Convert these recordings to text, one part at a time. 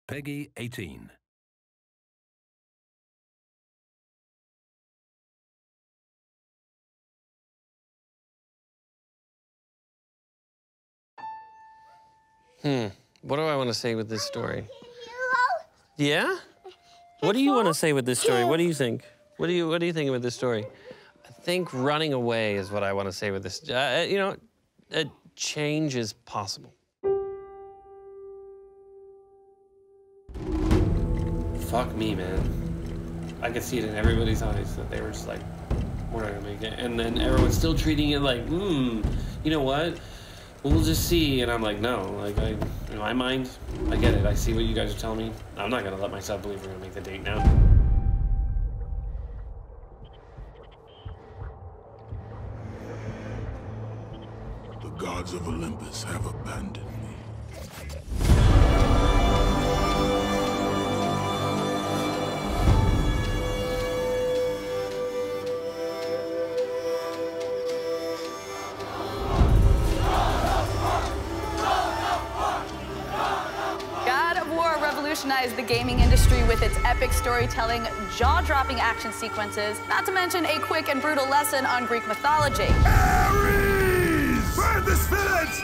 Peggy 18. What do I want to say with this story? Yeah? What do you want to say with this story? What do you think? What do you think about this story? I think running away is what I want to say with this. You know, change is possible. Fuck me, man. I could see it in everybody's eyes that they were just like, we're not gonna make it. And then everyone's still treating it like, you know what? We'll just see. And I'm like, no, like, in my mind, I get it. I see what you guys are telling me. I'm not gonna let myself believe we're gonna make the date now. The gods of Olympus have abandoned me. The gaming industry with its epic storytelling, jaw-dropping action sequences, not to mention a quick and brutal lesson on Greek mythology. Ares! Burn this village!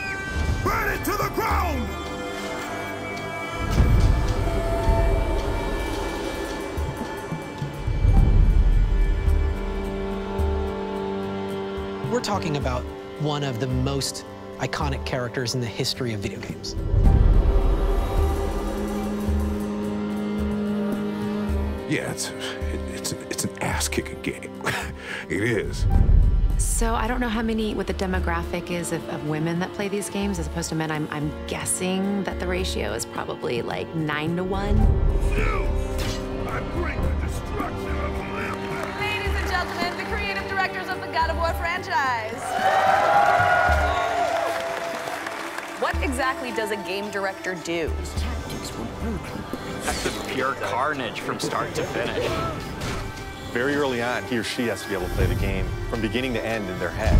Burn it to the ground! We're talking about one of the most iconic characters in the history of video games. Yeah, it's an ass-kicking game. It is. So I don't know what the demographic is of women that play these games as opposed to men. I'm guessing that the ratio is probably like 9 to 1. I bring the destruction of Olympus. Ladies and gentlemen, the creative directors of the God of War franchise. What exactly does a game director do? His tactics were brutal. That's just pure carnage from start to finish. Very early on, he or she has to be able to play the game from beginning to end in their head.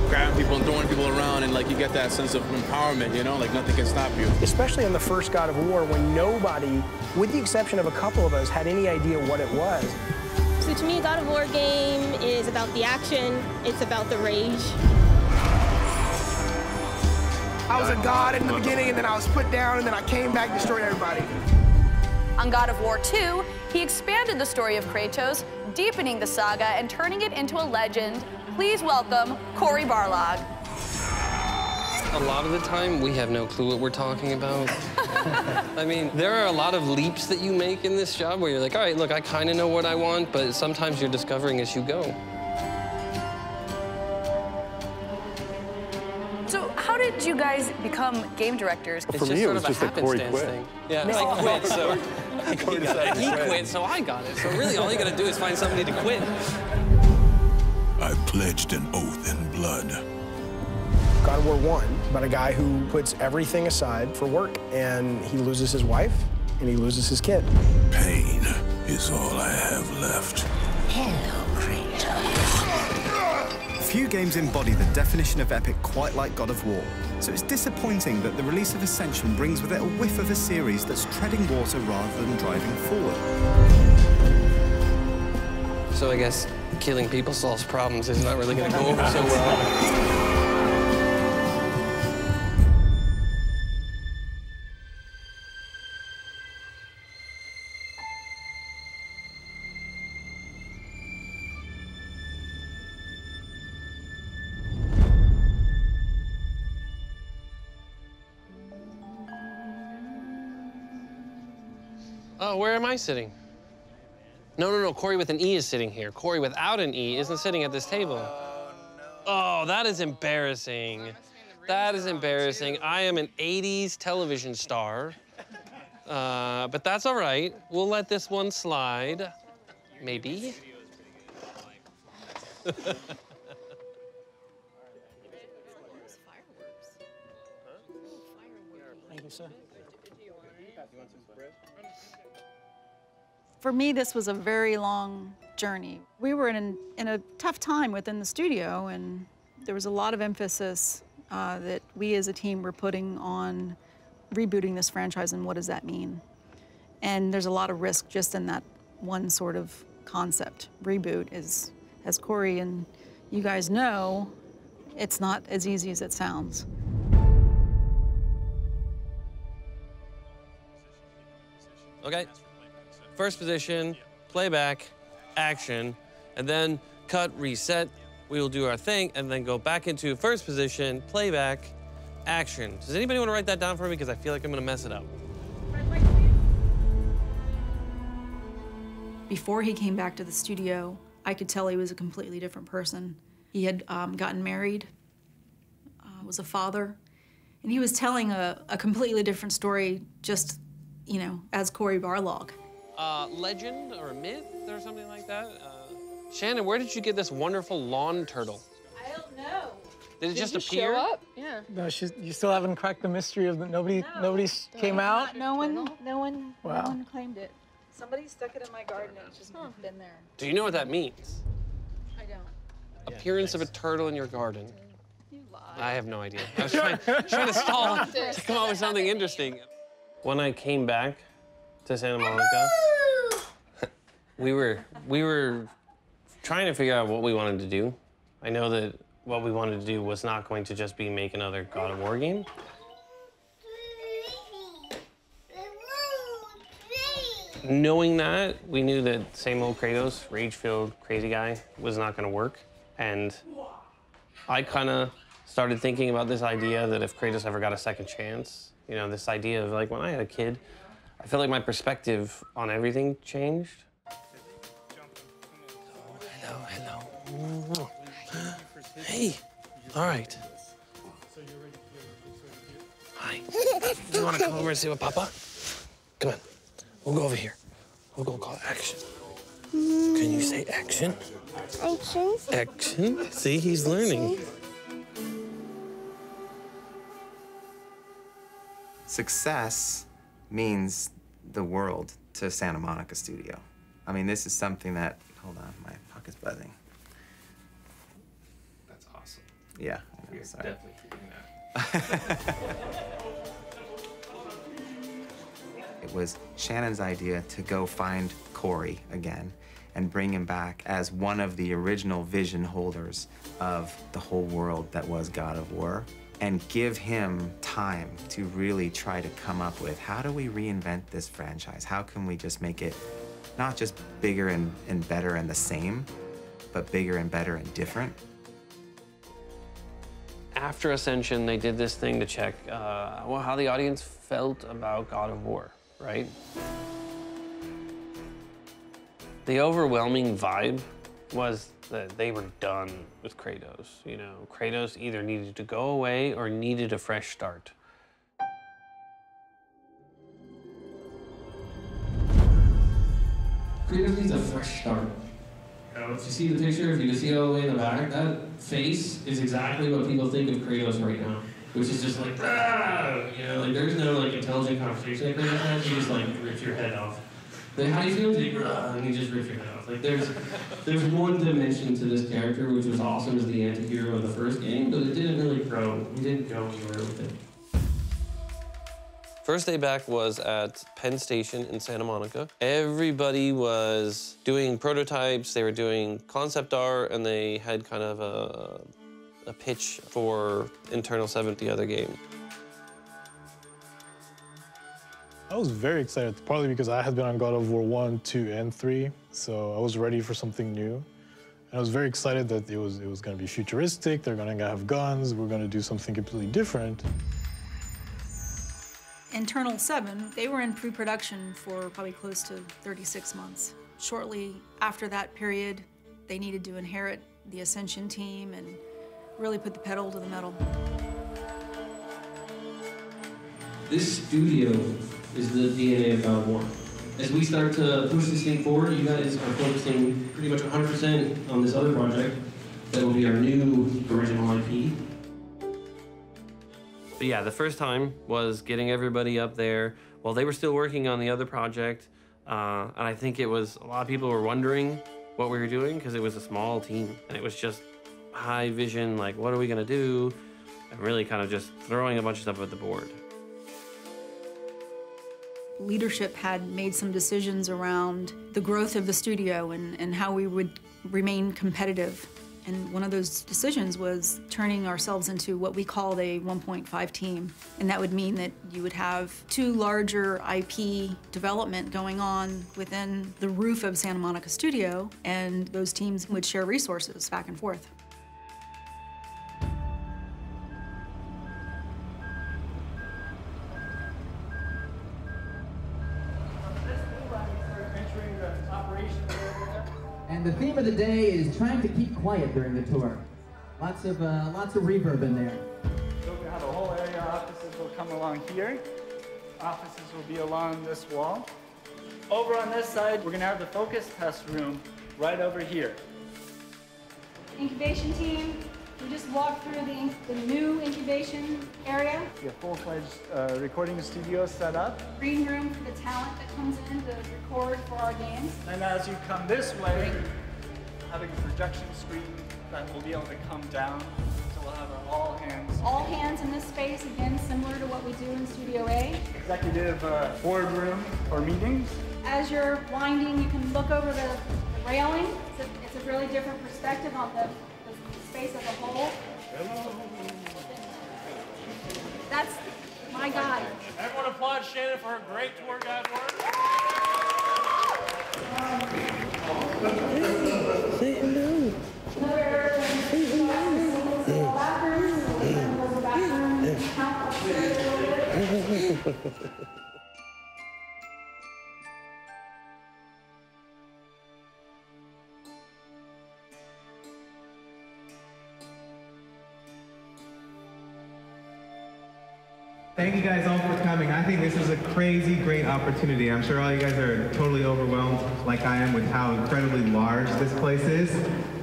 Grabbing people and throwing people around, and like you get that sense of empowerment, you know, like nothing can stop you. Especially in the first God of War, when nobody, with the exception of a couple of us, had any idea what it was. So to me, a God of War game is about the action, it's about the rage. I was a god in the beginning, and then I was put down, and then I came back, destroyed everybody. On God of War 2, he expanded the story of Kratos, deepening the saga and turning it into a legend. Please welcome Cory Barlog. A lot of the time, we have no clue what we're talking about. I mean, there are a lot of leaps that you make in this job where you're like, all right, look, I kind of know what I want, but sometimes you're discovering as you go. So how did you guys become game directors? For me, it was just that Cory quit. Thing. Yeah, I quit, so he quit, so I got it. So really, all you gotta do is find somebody to quit. I pledged an oath in blood. God of War 1, about a guy who puts everything aside for work, and he loses his wife, and he loses his kid. Pain is all I have left. Hello, Kratos. Few games embody the definition of epic quite like God of War, so it's disappointing that the release of Ascension brings with it a whiff of a series that's treading water rather than driving forward. So I guess killing people solves problems is not really going to go over so well. Oh, where am I sitting? No, Cory with an E is sitting here. Cory without an E isn't sitting at this table. Oh, that is embarrassing. That is embarrassing. I am an 80s television star. But that's all right. We'll let this one slide. Maybe. Thank you, sir. For me, this was a very long journey. We were in a tough time within the studio, and there was a lot of emphasis that we as a team were putting on rebooting this franchise and what does that mean. And there's a lot of risk just in that one sort of concept. Reboot is, as Corey and you guys know, it's not as easy as it sounds. Okay, first position, playback, action, and then cut, reset. We will do our thing, and then go back into first position, playback, action. Does anybody want to write that down for me? Because I feel like I'm gonna mess it up. Before he came back to the studio, I could tell he was a completely different person. He had gotten married, was a father, and he was telling a completely different story just, you know, as Corey Barlog. Legend or a myth or something like that? Shannon, where did you get this wonderful lawn turtle? I don't know. Did it just appear? Show up? Yeah. No, you still haven't cracked the mystery of the nobody came out? No one claimed it. Somebody stuck it in my garden and it's just been there. Do you know what that means? I don't. Appearance of a turtle in your garden. You lie. I have no idea. I was trying to stall to come up with something interesting. When I came back to Santa Monica, we were trying to figure out what we wanted to do. I know that what we wanted to do was not going to just be make another God of War game. Knowing that, we knew that same old Kratos, rage-filled, crazy guy, was not going to work. And I kind of started thinking about this idea that if Kratos ever got a second chance, you know, this idea of, like, when I had a kid, I feel like my perspective on everything changed. Hello. Hey, all right. Hi. Do you want to come over and see what Papa? Come on. We'll go over here. We'll go call action. Can you say action? Action. Action. See, he's learning. Success means the world to Santa Monica Studio. I mean, this is something that, hold on, my pocket's buzzing. That's awesome. Yeah, We're sorry. definitely keeping that. It was Shannon's idea to go find Corey again and bring him back as one of the original vision holders of the whole world that was God of War, and give him time to really try to come up with, how do we reinvent this franchise? How can we just make it not just bigger and better and the same, but bigger and better and different? After Ascension, they did this thing to check how the audience felt about God of War, right? The overwhelming vibe was that they were done with Kratos. You know, Kratos either needed to go away or needed a fresh start. Kratos needs a fresh start. You know, if you see the picture, if you can see all the way in the back, that face is exactly what people think of Kratos right now, which is just like, ah! You know, like there's no like intelligent conversation that Kratos has. You just like rip your head off. Like, how do you feel? Like, and you just rip your head off. Like there's one dimension to this character which was awesome as the anti-hero of the first game, but it didn't really grow. We didn't go anywhere with it. First day back was at Penn Station in Santa Monica. Everybody was doing prototypes, they were doing concept art, and they had kind of a pitch for Internal 7, the other game. I was very excited, partly because I had been on God of War 1, 2, and 3, so I was ready for something new. And I was very excited that it was going to be futuristic, they're going to have guns, we're going to do something completely different. Internal 7, they were in pre-production for probably close to 36 months. Shortly after that period, they needed to inherit the Ascension team and really put the pedal to the metal. This studio is the DNA of God of War. As we start to push this thing forward, you guys are focusing pretty much 100% on this other project that will be our new original IP. But yeah, the first time was getting everybody up there while they were still working on the other project. And I think it was, a lot of people were wondering what we were doing because it was a small team and it was just high vision, like what are we gonna do? And really kind of just throwing a bunch of stuff at the board. leadership had made some decisions around the growth of the studio and how we would remain competitive. And one of those decisions was turning ourselves into what we called a 1.5 team. And that would mean that you would have 2 larger IP development going on within the roof of Santa Monica Studio, and those teams would share resources back and forth. And the theme of the day is trying to keep quiet during the tour. Lots of reverb in there. So we have a whole area. Offices will come along here. Offices will be along this wall. Over on this side, we're gonna have the focus test room right over here. Incubation team, we just walked through the new incubation area. We have full-fledged recording studio set up. Green room for the talent that comes in to record for our games. And as you come this way, having a projection screen that will be able to come down. So we'll have our all hands. All hands in this space, again, similar to what we do in Studio A. Executive boardroom for meetings. As you're winding, you can look over the railing. It's a really different perspective on the space as a whole. That's my guide. Everyone applaud Shannon for her great tour guide work. Say hello. Thank you guys all for coming. I think this is a crazy great opportunity. I'm sure all you guys are totally overwhelmed like I am with how incredibly large this place is.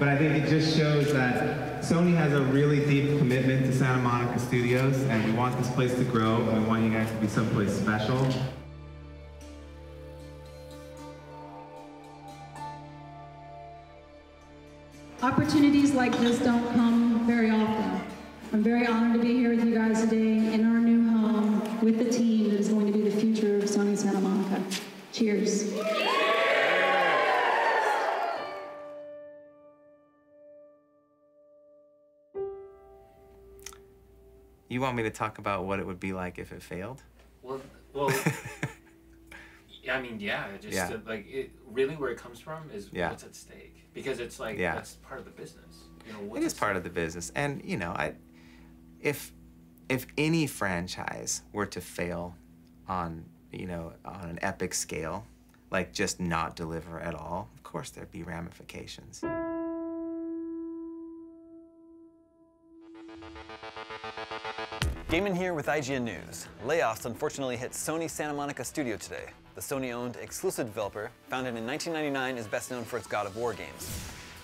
But I think it just shows that Sony has a really deep commitment to Santa Monica Studios, and we want this place to grow, and we want you guys to be someplace special. Opportunities like this don't come very often. I'm very honored to be here with you guys today in our new home with the team that is going to be the future of Sony Santa Monica. Cheers. You want me to talk about what it would be like if it failed? Well, I mean, yeah, just Yeah. like really where it comes from is Yeah. what's at stake, because it's like Yeah. that's part of the business. You know, It what's is at part of the business, and you know, if any franchise were to fail on on an epic scale, like just not deliver at all, of course there'd be ramifications. Gaming here with IGN News. Layoffs unfortunately hit Sony Santa Monica Studio today. The Sony-owned exclusive developer, founded in 1999, is best known for its God of War games.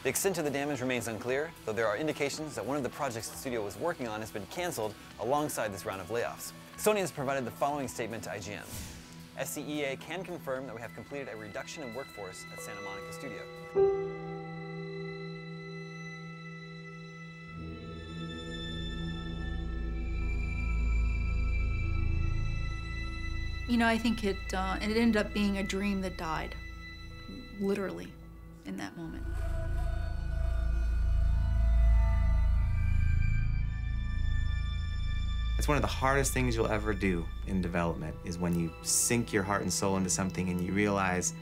The extent of the damage remains unclear, though there are indications that one of the projects the studio was working on has been canceled alongside this round of layoffs. Sony has provided the following statement to IGN. SCEA can confirm that we have completed a reduction in workforce at Santa Monica Studio. You know, I think it ended up being a dream that died, literally, in that moment. It's one of the hardest things you'll ever do in development, is when you sink your heart and soul into something and you realize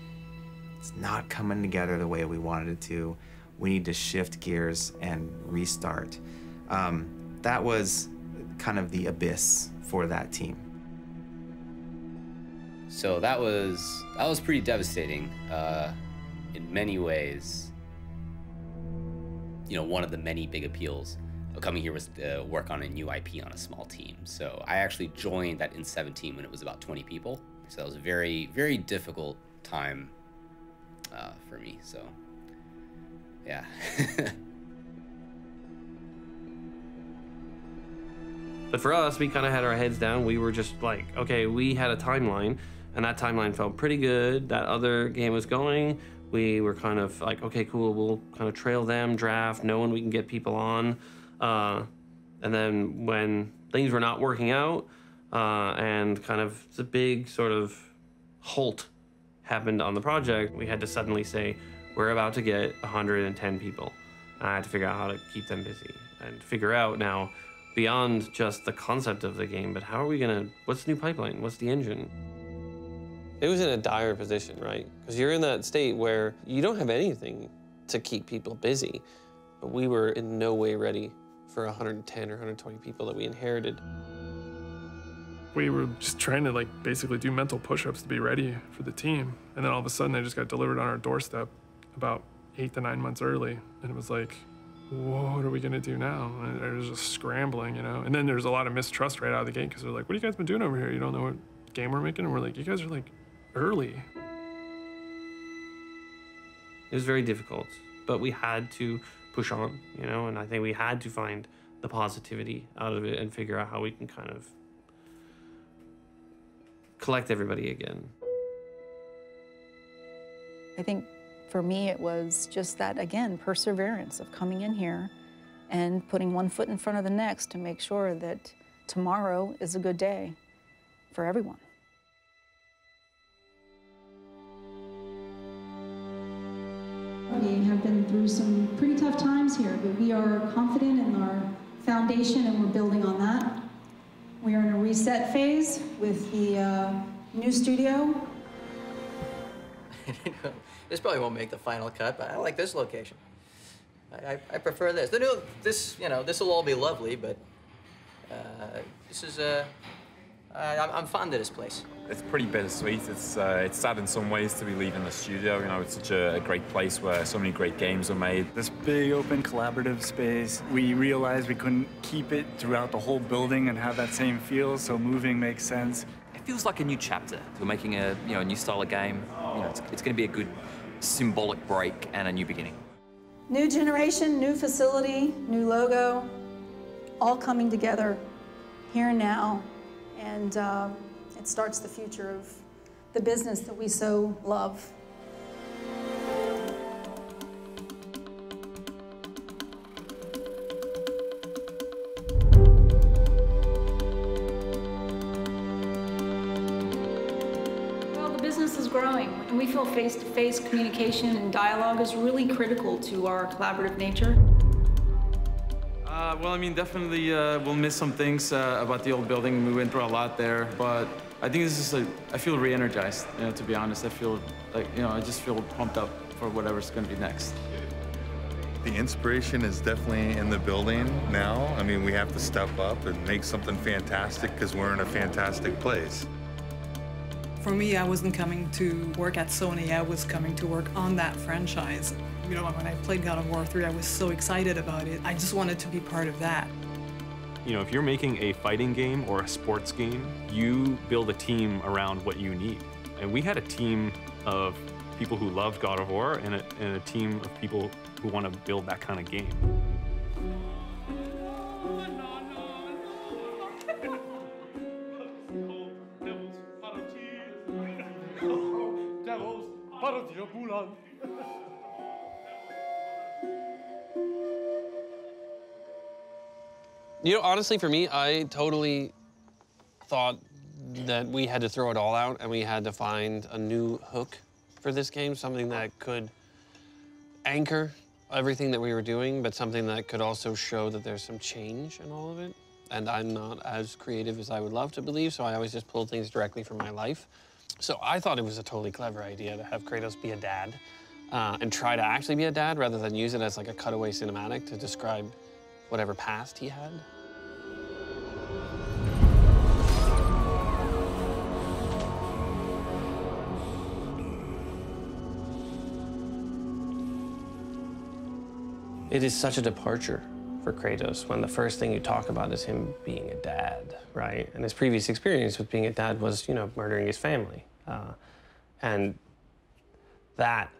it's not coming together the way we wanted it to. We need to shift gears and restart. That was kind of the abyss for that team. So that was pretty devastating in many ways. You know, one of the many big appeals of coming here was to work on a new IP on a small team. So I actually joined that in 17 when it was about 20 people. So that was a very, very difficult time for me. So yeah. But for us, we kind of had our heads down. We were just like, okay, we had a timeline, and that timeline felt pretty good. That other game was going. We were kind of like, okay, cool, we'll kind of trail them, draft, know when we can get people on. And then when things were not working out, and kind of the big sort of halt happened on the project, we had to suddenly say, we're about to get 110 people. And I had to figure out how to keep them busy and figure out now, beyond just the concept of the game, but how are we gonna, what's the new pipeline? What's the engine? It was in a dire position, right? Because you're in that state where you don't have anything to keep people busy, but we were in no way ready for 110 or 120 people that we inherited. We were just trying to basically do mental push-ups to be ready for the team. And then all of a sudden they just got delivered on our doorstep about 8 to 9 months early. And it was like, what are we gonna do now? And it was just scrambling, you know? And then there's a lot of mistrust right out of the gate because they're like, what have you guys been doing over here? You don't know what game we're making? And we're like, you guys are early. It was very difficult, but we had to push on, you know? And I think we had to find the positivity out of it and figure out how we can kind of collect everybody again. I think for me it was just that, again, perseverance of coming in here and putting one foot in front of the next to make sure that tomorrow is a good day for everyone. We have been through some pretty tough times here, but we are confident in our foundation and we're building on that. We are in a reset phase with the new studio. This probably won't make the final cut, but I like this location. I prefer this. This will all be lovely, but this is I'm fond of this place. It's pretty bittersweet. It's sad in some ways to be leaving the studio. You know, it's such a great place where so many great games are made. This big, open, collaborative space, we realized we couldn't keep it throughout the whole building and have that same feel, so moving makes sense. It feels like a new chapter. We're making a new style of game. It's going to be a good symbolic break and a new beginning. New generation, new facility, new logo, all coming together here and now. And it starts the future of the business that we so love. Well, the business is growing, and we feel face-to-face communication and dialogue is really critical to our collaborative nature. Well, I mean, definitely we'll miss some things about the old building. We went through a lot there, but I think this is I feel re-energized, to be honest. I feel I just feel pumped up for whatever's going to be next. The inspiration is definitely in the building now. I mean, we have to step up and make something fantastic because we're in a fantastic place. For me, I wasn't coming to work at Sony. I was coming to work on that franchise. You know, when I played God of War 3, I was so excited about it. I just wanted to be part of that. You know, if you're making a fighting game or a sports game, you build a team around what you need. And we had a team of people who loved God of War and a team of people who want to build that kind of game. You know, honestly, for me, I totally thought that we had to throw it all out and we had to find a new hook for this game, something that could anchor everything that we were doing, but something that could also show that there's some change in all of it. And I'm not as creative as I would love to believe, so I always just pull things directly from my life. So I thought it was a totally clever idea to have Kratos be a dad and try to actually be a dad rather than use it as like a cutaway cinematic to describe whatever past he had. It is such a departure for Kratos when the first thing you talk about is him being a dad, right? And his previous experience with being a dad was, you know, murdering his family. And that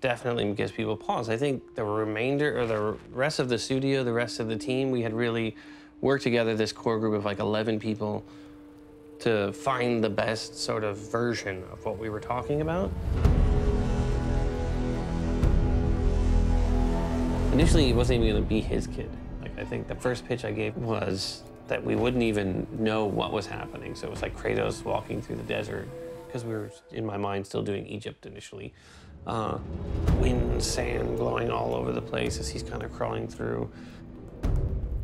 definitely gives people pause. I think the remainder, or the rest of the studio, the rest of the team, we had really worked together, this core group of like 11 people, to find the best sort of version of what we were talking about. Initially, it wasn't even gonna be his kid. Like, I think the first pitch I gave was that we wouldn't even know what was happening. So it was like Kratos walking through the desert, because we were, in my mind, still doing Egypt initially. Wind, sand blowing all over the place as he's kind of crawling through.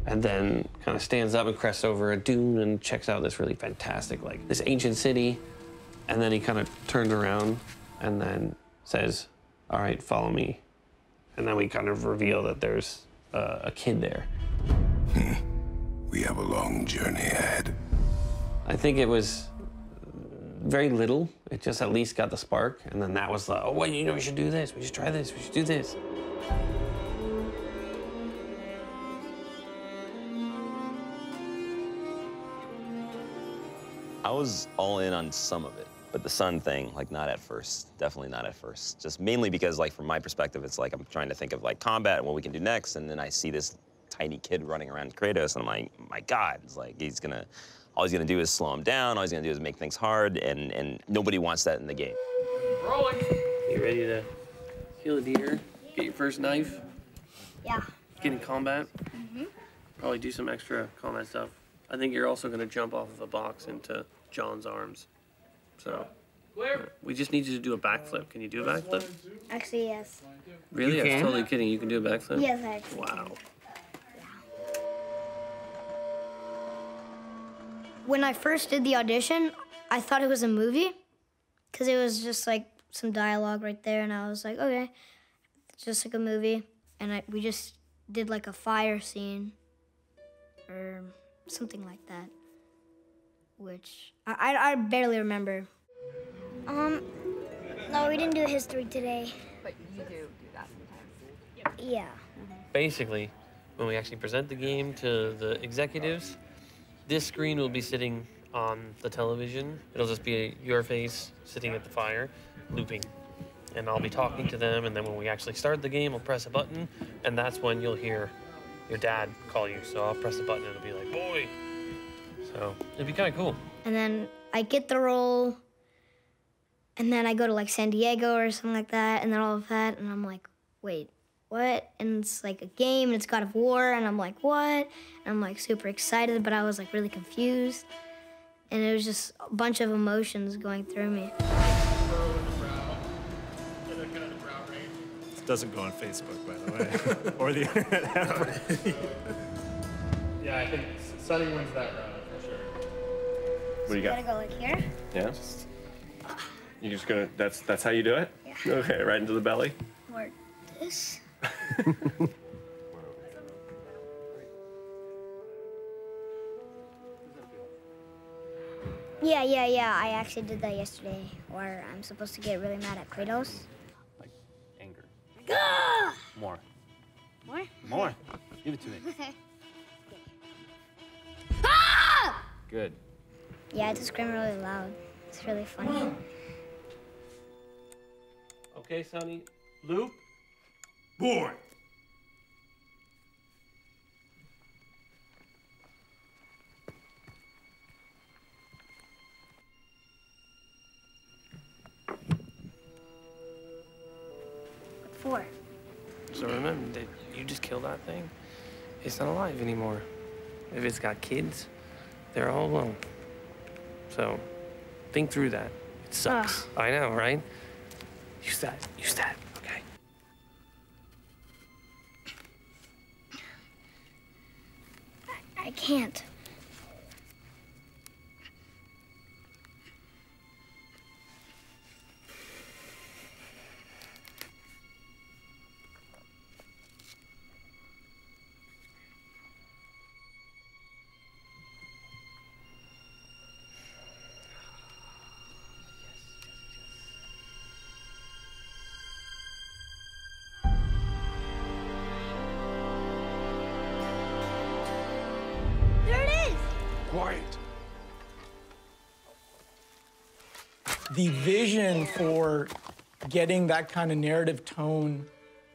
And then kind of stands up and crests over a dune and checks out this really fantastic, like, this ancient city. And then he kind of turns around and then says, all right, follow me. And then we kind of reveal that there's a kid there. We have a long journey ahead. I think it was very little. It just at least got the spark. And then that was like, oh, wait, you know, we should do this. We should try this. We should do this. I was all in on some of it, but the sun thing, like, not at first. Definitely not at first. Just mainly because, like, from my perspective, it's like I'm trying to think of, like, combat and what we can do next, and then I see this tiny kid running around Kratos, and I'm like, my God, it's like all he's gonna do is slow him down, all he's gonna do is make things hard, and nobody wants that in the game. Rolling. You ready to kill a deer? Get your first knife? Yeah. Get in combat? Mm-hmm. Probably do some extra combat stuff. I think you're also gonna jump off of a box into John's arms. So, we just need you to do a backflip. Can you do a backflip? Actually, yes. Really? You I'm can? totally kidding. You can do a backflip? Yes, I actually Wow. can. When I first did the audition, I thought it was a movie because it was just like some dialogue right there, and I was like, okay, it's just like a movie. And we just did like a fire scene or something like that, which I barely remember. No, we didn't do history today. But you do that sometimes. Yeah. Basically, when we actually present the game to the executives, this screen will be sitting on the television. It'll just be your face sitting at the fire, looping. And I'll be talking to them, and then when we actually start the game, I'll press a button, and that's when you'll hear your dad call you. So I'll press the button, and it'll be like, boy. So it'd be kind of cool. And then I get the role, and then I go to like San Diego or something like that, and then all of that, and I'm like, wait, what? And it's like a game, and it's God of War, and I'm like, what? And I'm like super excited, but I was like really confused. And it was just a bunch of emotions going through me. It doesn't go on Facebook, by the way, or the internet. Yeah, I think Sunny wins that round for sure. What do you got? Gotta go like here? Yeah. You're just gonna. That's how you do it. Yeah. Okay, right into the belly. Or this. Yeah. I actually did that yesterday, where I'm supposed to get really mad at Kratos. Anger. Ah! More. More? More. Give it to me. Ah! Good. Yeah, I just scream really loud. It's really funny. Okay, Sonny. Loop. Boy. What for? So remember that you just killed that thing. It's not alive anymore. If it's got kids, they're all alone. So think through that. It sucks. I know, right? Use that. Okay. I can't. Quiet. The vision for getting that kind of narrative tone,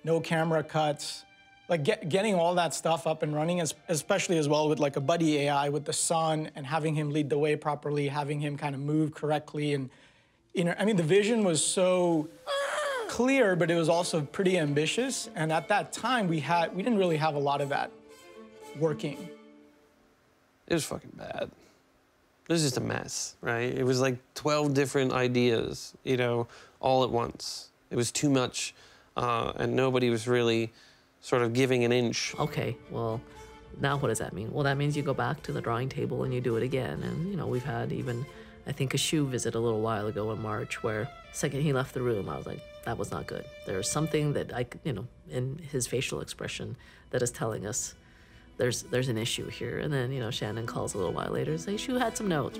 no camera cuts, like getting all that stuff up and running, especially as well with like a buddy AI with the son and having him lead the way properly, having him kind of move correctly. And, you know, I mean, the vision was so clear, but it was also pretty ambitious. And at that time, we didn't really have a lot of that working. It was fucking bad. It was just a mess, right? It was like 12 different ideas, you know, all at once. It was too much, and nobody was really sort of giving an inch. Okay, well, now what does that mean? Well, that means you go back to the drawing table and you do it again. And, you know, we've had even, I think, a shoe visit a little while ago in March where the second he left the room, I was like, that was not good. There's something that you know, in his facial expression that is telling us there's an issue here. And then, you know, Shannon calls a little while later and says, Shu had some notes.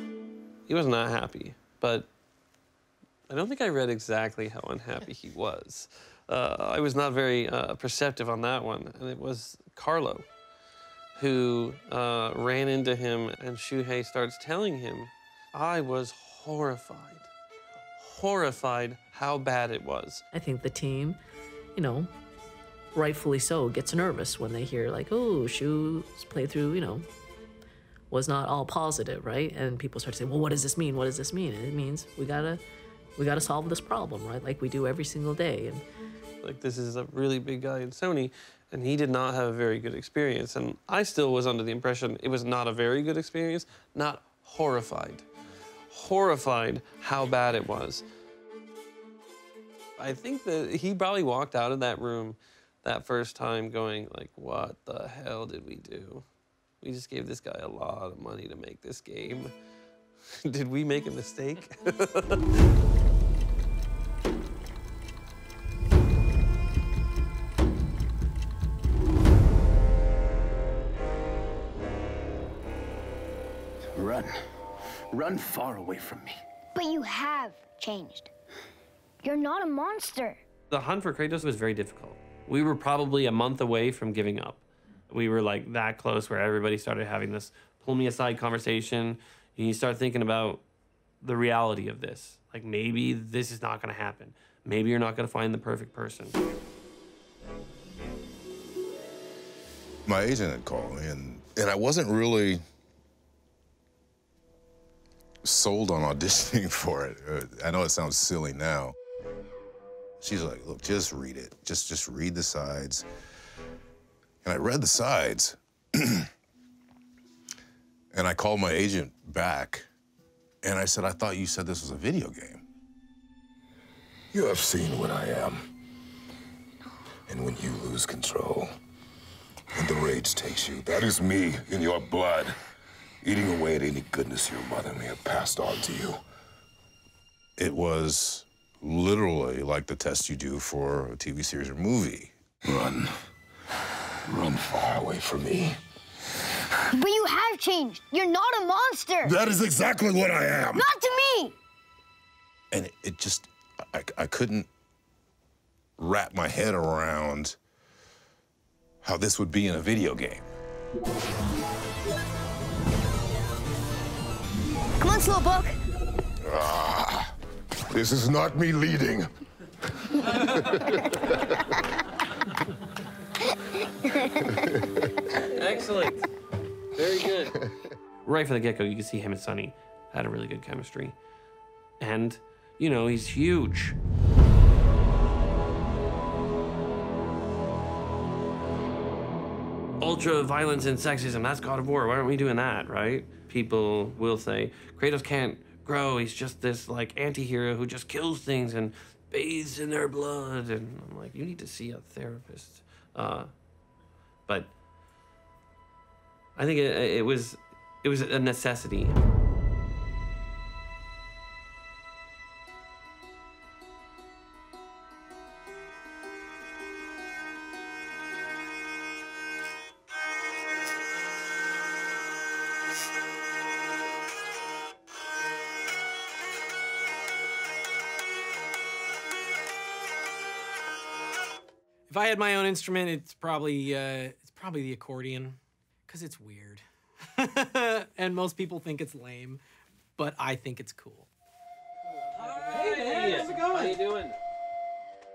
He was not happy, but I don't think I read exactly how unhappy he was. I was not very perceptive on that one, and it was Carlo who ran into him, and Shuhei starts telling him. I was horrified how bad it was. I think the team, you know, rightfully so, gets nervous when they hear like, oh, Shu's playthrough, you know, was not all positive, right? And people start to say, well, what does this mean? What does this mean? And it means we gotta solve this problem, right? Like we do every single day. And like, this is a really big guy in Sony, and he did not have a very good experience. And I still was under the impression it was not a very good experience, not horrified. Horrified how bad it was. I think that he probably walked out of that room that first time going like, what the hell did we do? We just gave this guy a lot of money to make this game. Did we make a mistake? Run. Run far away from me. But you have changed. You're not a monster. The hunt for Kratos was very difficult. We were probably a month away from giving up. We were like that close where everybody started having this pull me aside conversation. And you start thinking about the reality of this. Like, maybe this is not gonna happen. Maybe you're not gonna find the perfect person. My agent had called me, and I wasn't really sold on auditioning for it. I know it sounds silly now. She's like, look, just read it. Just read the sides. And I read the sides, and I called my agent back, and I said, I thought you said this was a video game. You have seen what I am. And when you lose control, when the rage takes you, that is me in your blood, eating away at any goodness your mother may have passed on to you. It was literally like the test you do for a TV series or movie. Run. Run far away from me. But you have changed. You're not a monster. That is exactly what I am. Not to me. And it just, I couldn't wrap my head around how this would be in a video game. Come on, Slowpoke. Ah, this is not me leading. Excellent. Very good. Right from the get-go, you can see him and Sonny had a really good chemistry. And, you know, he's huge. Ultra violence and sexism, that's God of War. Why aren't we doing that, right? People will say, Kratos can't grow. He's just this, like, anti-hero who just kills things and bathes in their blood. And I'm like, you need to see a therapist. But I think it was a necessity. If I had my own instrument, it's probably the accordion, because it's weird. And most people think it's lame, but I think it's cool. Hey, how's it going? How you doing?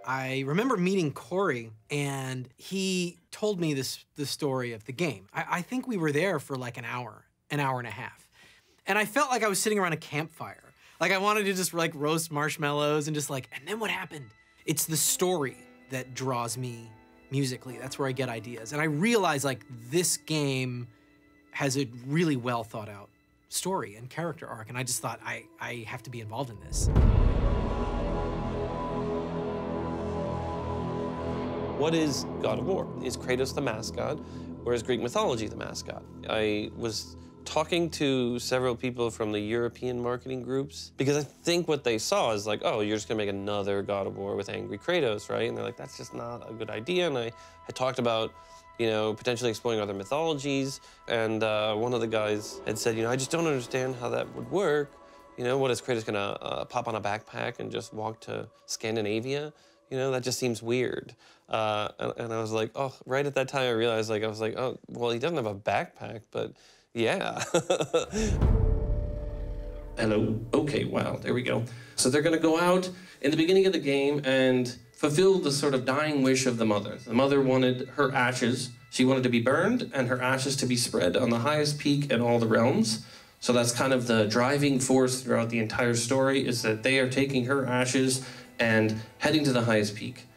I remember meeting Corey, and he told me the story of the game. I think we were there for like an hour and a half. And I felt like I was sitting around a campfire. Like I wanted to just like roast marshmallows and just like, and then what happened? It's the story that draws me musically. That's where I get ideas. And I realize like this game has a really well thought out story and character arc, and I just thought, I have to be involved in this. What is God of War? Is Kratos the mascot, or is Greek mythology the mascot? I was talking to several people from the European marketing groups, because I think what they saw is like, oh, you're just gonna make another God of War with angry Kratos, right? And they're like, that's just not a good idea. And I had talked about, you know, potentially exploring other mythologies. And one of the guys had said, you know, I just don't understand how that would work. You know, what is Kratos gonna pop on a backpack and just walk to Scandinavia? You know, that just seems weird. And I was like, oh, right at that time I realized, like, I was like, oh, well, he doesn't have a backpack, but yeah. Hello, okay, wow, there we go. So they're gonna go out in the beginning of the game and fulfill the sort of dying wish of the mother. The mother wanted her ashes. She wanted to be burned and her ashes to be spread on the highest peak in all the realms. So that's kind of the driving force throughout the entire story, is that they are taking her ashes and heading to the highest peak.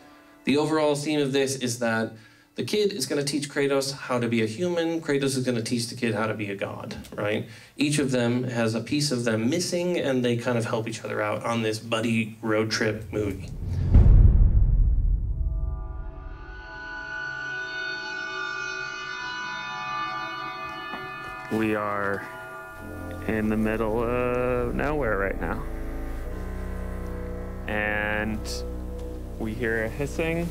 The overall theme of this is that the kid is going to teach Kratos how to be a human. Kratos is going to teach the kid how to be a god, right? Each of them has a piece of them missing, and they kind of help each other out on this buddy road trip movie. We are in the middle of nowhere right now. And we hear a hissing.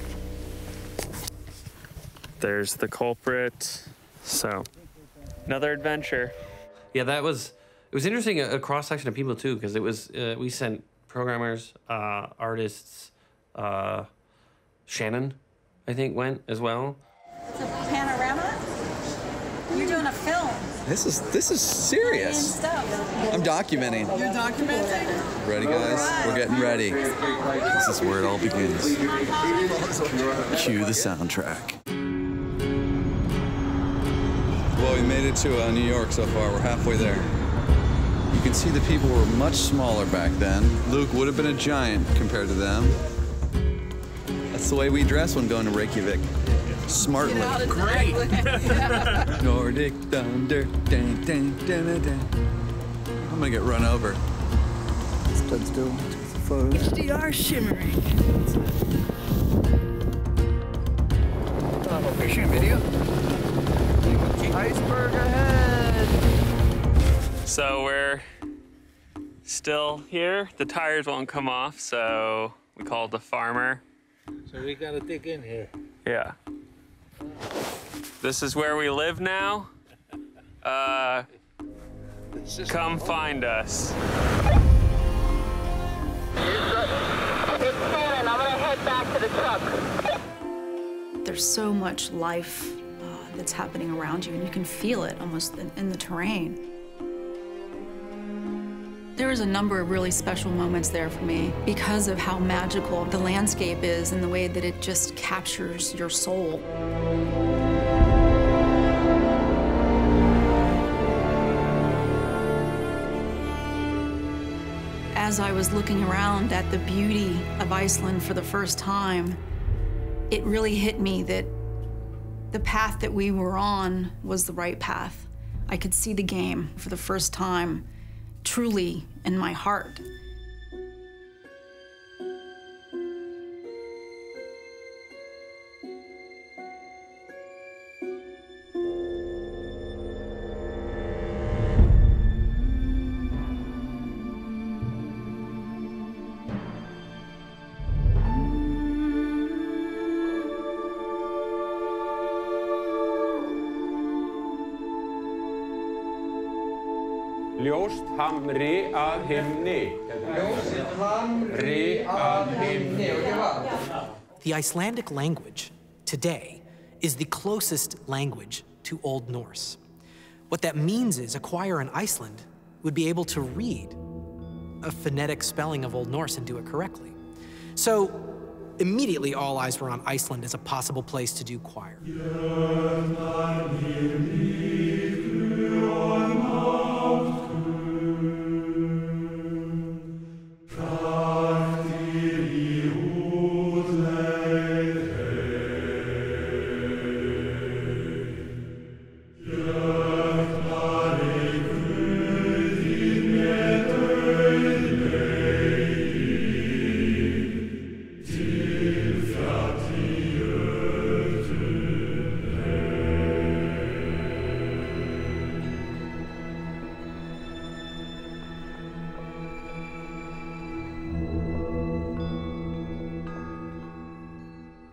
There's the culprit. So, another adventure. Yeah, it was interesting, a cross-section of people too, because it was, we sent programmers, artists, Shannon, I think, went as well. It's a panorama? You're doing a film. This is serious. I'm documenting. You're documenting? Ready, guys? Right. We're getting ready. This is where it all begins. Cue the soundtrack. Well, we made it to New York so far. We're halfway there. You can see the people were much smaller back then. Luke would have been a giant compared to them. That's the way we dress when going to Reykjavik. Smartly. Great. Nordic thunder. Dun, dun, dun, dun, dun. I'm gonna get run over. Stand still. HDR shimmering. Are you shooting video? Iceberg ahead. So we're still here. The tires won't come off, so we called the farmer. So we gotta dig in here. Yeah. This is where we live now. Come find us. It's Shannon. I'm gonna head back to the truck. There's so much life that's happening around you, and you can feel it almost in the terrain. There was a number of really special moments there for me because of how magical the landscape is and the way that it just captures your soul. As I was looking around at the beauty of Iceland for the first time, it really hit me that the path that we were on was the right path. I could see the game for the first time, truly in my heart. Ljóst hamri að himni. Ljóst hamri að himni. The Icelandic language today is the closest language to Old Norse. What that means is Acquire in Iceland would be able to read a phonetic spelling of Old Norse and do it correctly. So immediately all eyes were on Iceland as a possible place to do choir.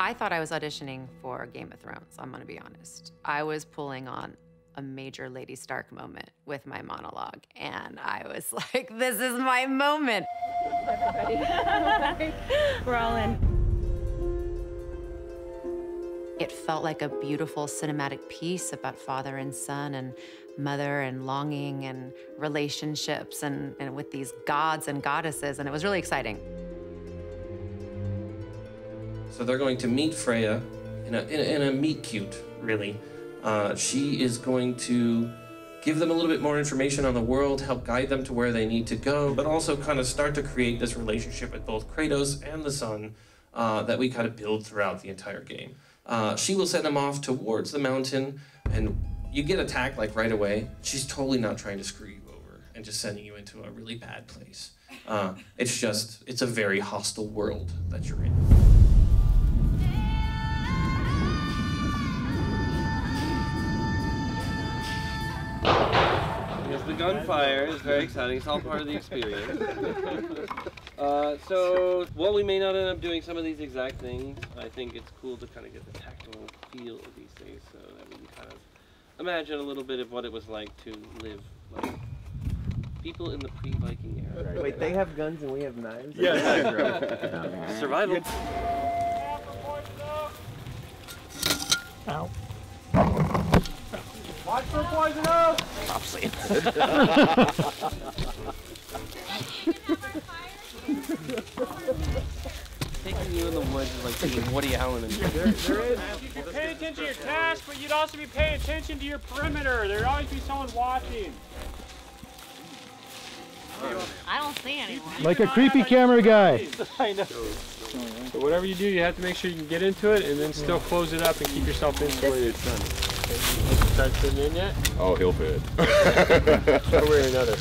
I thought I was auditioning for Game of Thrones, I'm gonna be honest. I was pulling on a major Lady Stark moment with my monologue, and I was like, this is my moment. Everybody. We're all in. It felt like a beautiful cinematic piece about father and son and mother and longing and relationships and with these gods and goddesses, and it was really exciting. So they're going to meet Freya in a meet cute, really. She is going to give them a little bit more information on the world, help guide them to where they need to go, but also kind of start to create this relationship with both Kratos and the son that we kind of build throughout the entire game. She will send them off towards the mountain, and you get attacked like right away. She's totally not trying to screw you over and just sending you into a really bad place. It's a very hostile world that you're in. Yes, the gunfire is very exciting. It's all part of the experience. So, while we may not end up doing some of these exact things, I think it's cool to kind of get the tactile feel of these things so that we can kind of imagine a little bit of what it was like to live like people in the pre-Viking era. Wait, they have guns and we have knives? Yeah. Survival. Ow. Watch for poison oak! Stop saying Taking you in the woods is like being Woody Allen. There is. You pay attention to your task, but you'd also be paying attention to your perimeter. There'd always be someone watching. I don't see anyone. Like a creepy camera guy. I know. So whatever you do, you have to make sure you can get into it and then still close it up and keep yourself insulated. Start fitting in yet? Oh, he'll fit. One way or another.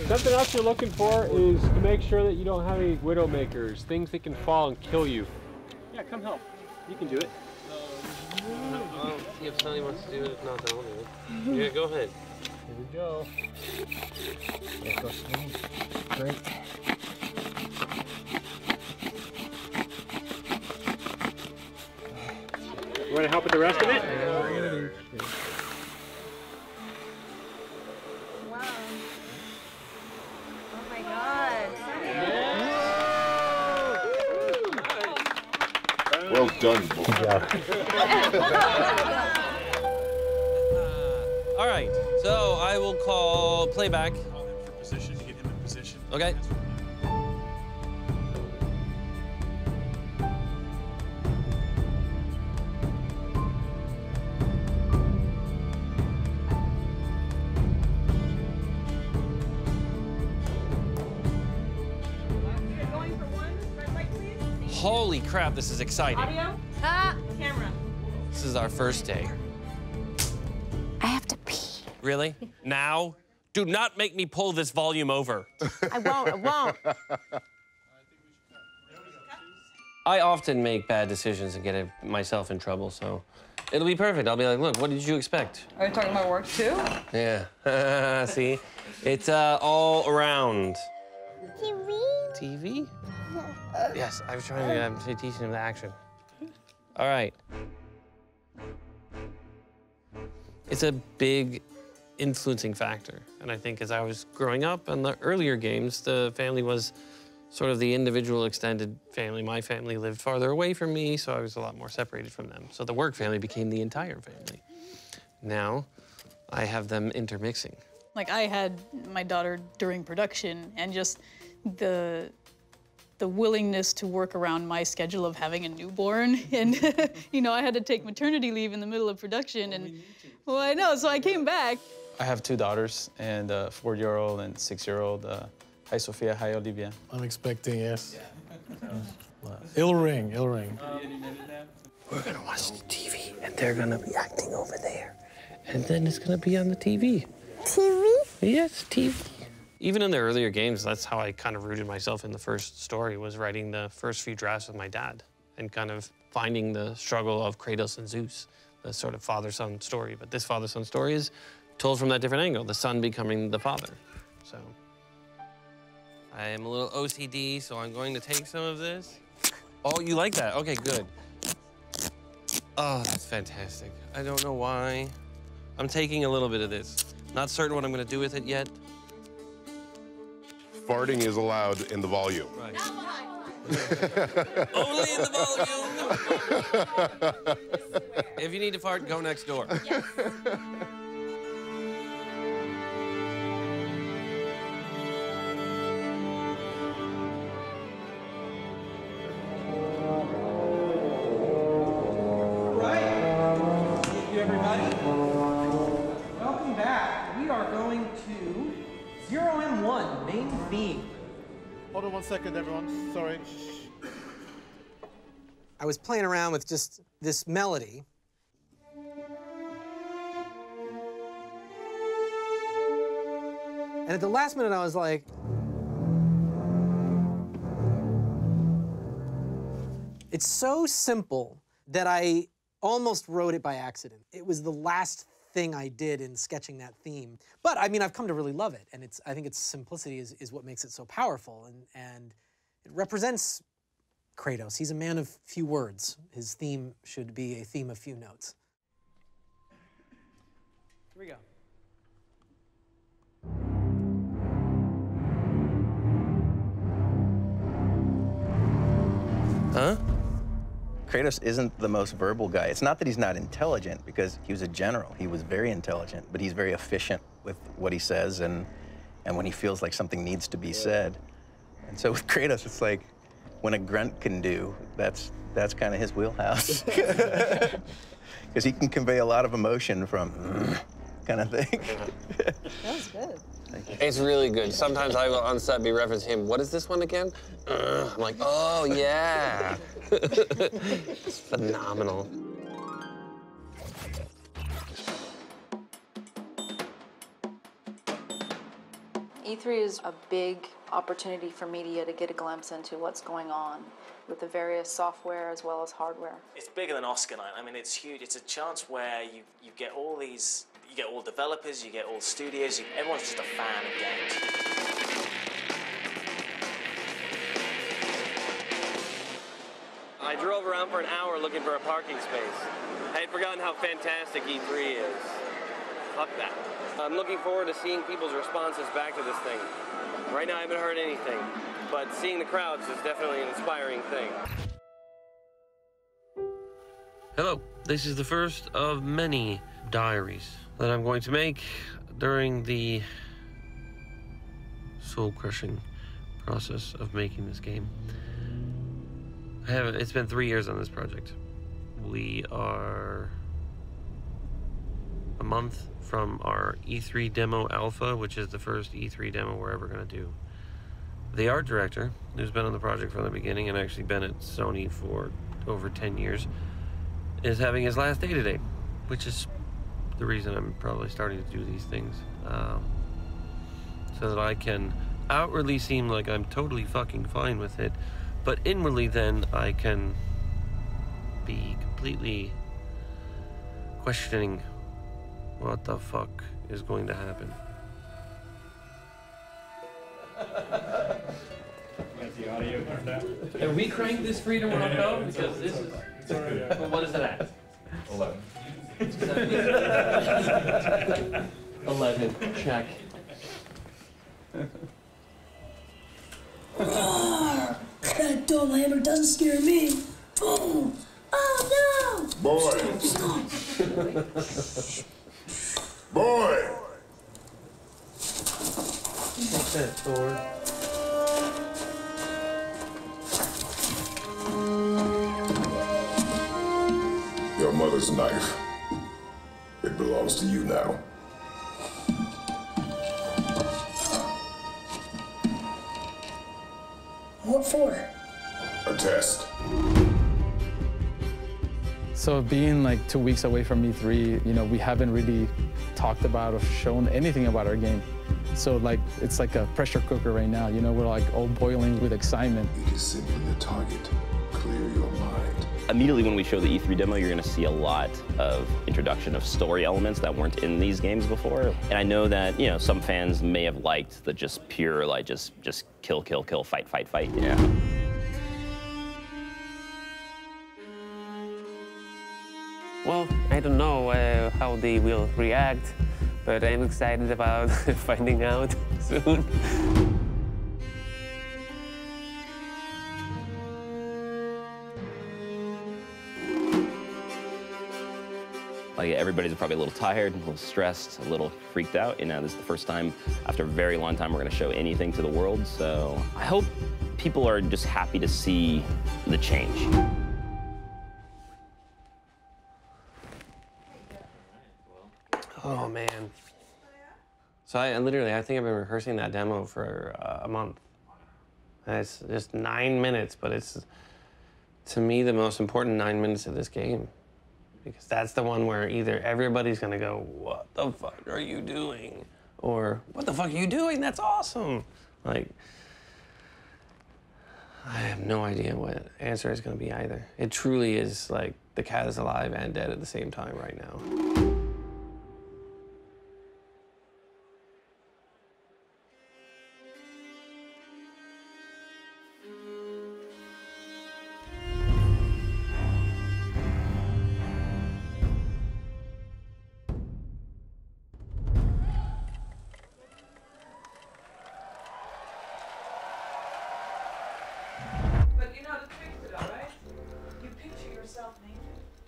Something else you're looking for is to make sure that you don't have any widowmakers, things that can fall and kill you. Yeah, come help. You can do it. I'll see if Sonny wants to do it. If not, then I'll do it. Yeah, go ahead. Here we go. Great. You want to help with the rest of it? Wow. Oh my God. Well done, boy. All right, so I will call playback. Call him for position to get him in position. Okay. Holy crap, this is exciting. Audio? Camera. This is our first day. I have to pee. Really? Now? Do not make me pull this volume over. I won't. I often make bad decisions and get myself in trouble, so it'll be perfect. I'll be like, look, what did you expect? Are you talking about work too? Yeah. See? It's all around. TV? Yes, I was trying to teach him the action. All right. It's a big influencing factor. And I think as I was growing up in the earlier games, the family was sort of the individual extended family. My family lived farther away from me, so I was a lot more separated from them. So the work family became the entire family. Now, I have them intermixing. Like, I had my daughter during production, and just the willingness to work around my schedule of having a newborn. And, you know, I had to take maternity leave in the middle of production, and, well, I know, so I came back. I have two daughters, and a 4-year-old and 6-year-old. Hi, Sophia. Hi, Olivia. I'm expecting, yes. It'll ring. We're gonna watch the TV, and they're gonna be acting over there. And then it's gonna be on the TV. TV? Yes, TV. Even in the earlier games, that's how I kind of rooted myself in the first story, was writing the first few drafts with my dad and kind of finding the struggle of Kratos and Zeus, the sort of father-son story. But this father-son story is told from that different angle, the son becoming the father. So I am a little OCD, so I'm going to take some of this. Oh, you like that? Okay, good. Oh, that's fantastic. I don't know why. I'm taking a little bit of this. Not certain what I'm gonna do with it yet. Farting is allowed in the volume. Right. Only in the volume. If you need to fart, go next door. Yes. Thank you, everybody. Welcome back. We are going to 0M1, main theme. Hold on 1 second, everyone. Sorry. I was playing around with just this melody. And at the last minute, I was like, it's so simple that I almost wrote it by accident. It was the last thing I did in sketching that theme. But I mean, I've come to really love it. And I think its simplicity is what makes it so powerful. And it represents Kratos. He's a man of few words. His theme should be a theme of few notes. Here we go. Huh? Kratos isn't the most verbal guy. It's not that he's not intelligent, because he was a general. He was very intelligent, but he's very efficient with what he says and when he feels like something needs to be said. And so with Kratos, it's like when a grunt can do, that's kind of his wheelhouse. Because he can convey a lot of emotion from kind of thing. That was good. It's really good. Sometimes I will on set be referencing him. What is this one again? I'm like, oh, yeah. It's phenomenal. E3 is a big opportunity for media to get a glimpse into what's going on with the various software as well as hardware. It's bigger than Oscar night. I mean, it's huge. It's a chance where you get all these, you get all developers, you get all studios, everyone's just a fan of games. I drove around for an hour looking for a parking space. I had forgotten how fantastic E3 is. Fuck that. I'm looking forward to seeing people's responses back to this thing. Right now I haven't heard anything, but seeing the crowds is definitely an inspiring thing. Hello, this is the first of many diaries that I'm going to make during the soul-crushing process of making this game. It's been 3 years on this project. We are a month from our E3 demo alpha, which is the first E3 demo we're ever going to do. The art director, who's been on the project from the beginning and actually been at Sony for over 10 years, is having his last day today, which is the reason I'm probably starting to do these things. So that I can outwardly seem like I'm totally fucking fine with it, but inwardly then I can be completely questioning what the fuck is going to happen. The audio turned out. Have we cranked this freedom on go? Because this is. Well, what is it at? 11. 11. Check. That dumb hammer doesn't scare me. Oh, oh no! Boy! Stop. Boy! Take that, Thor. Your mother's knife. It belongs to you now. What for? A test. So being like 2 weeks away from E3, you know, we haven't really talked about or shown anything about our game. So like, it's like a pressure cooker right now. You know, we're like all boiling with excitement. It is simply a target. Clear your mind. Immediately when we show the E3 demo, you're going to see a lot of introduction of story elements that weren't in these games before. And I know that, you know, some fans may have liked the just pure, like, just kill, kill, kill, fight, fight, fight, you know. Well, I don't know how they will react, but I'm excited about finding out soon. Like, everybody's probably a little tired, a little stressed, a little freaked out. You know, this is the first time after a very long time we're gonna show anything to the world, so I hope people are just happy to see the change. Oh, man. So I think I've been rehearsing that demo for a month. And it's just 9 minutes, but it's, to me, the most important 9 minutes of this game. Because that's the one where either everybody's gonna go, what the fuck are you doing? Or, what the fuck are you doing? That's awesome. Like, I have no idea what answer is gonna be either. It truly is like the cat is alive and dead at the same time right now.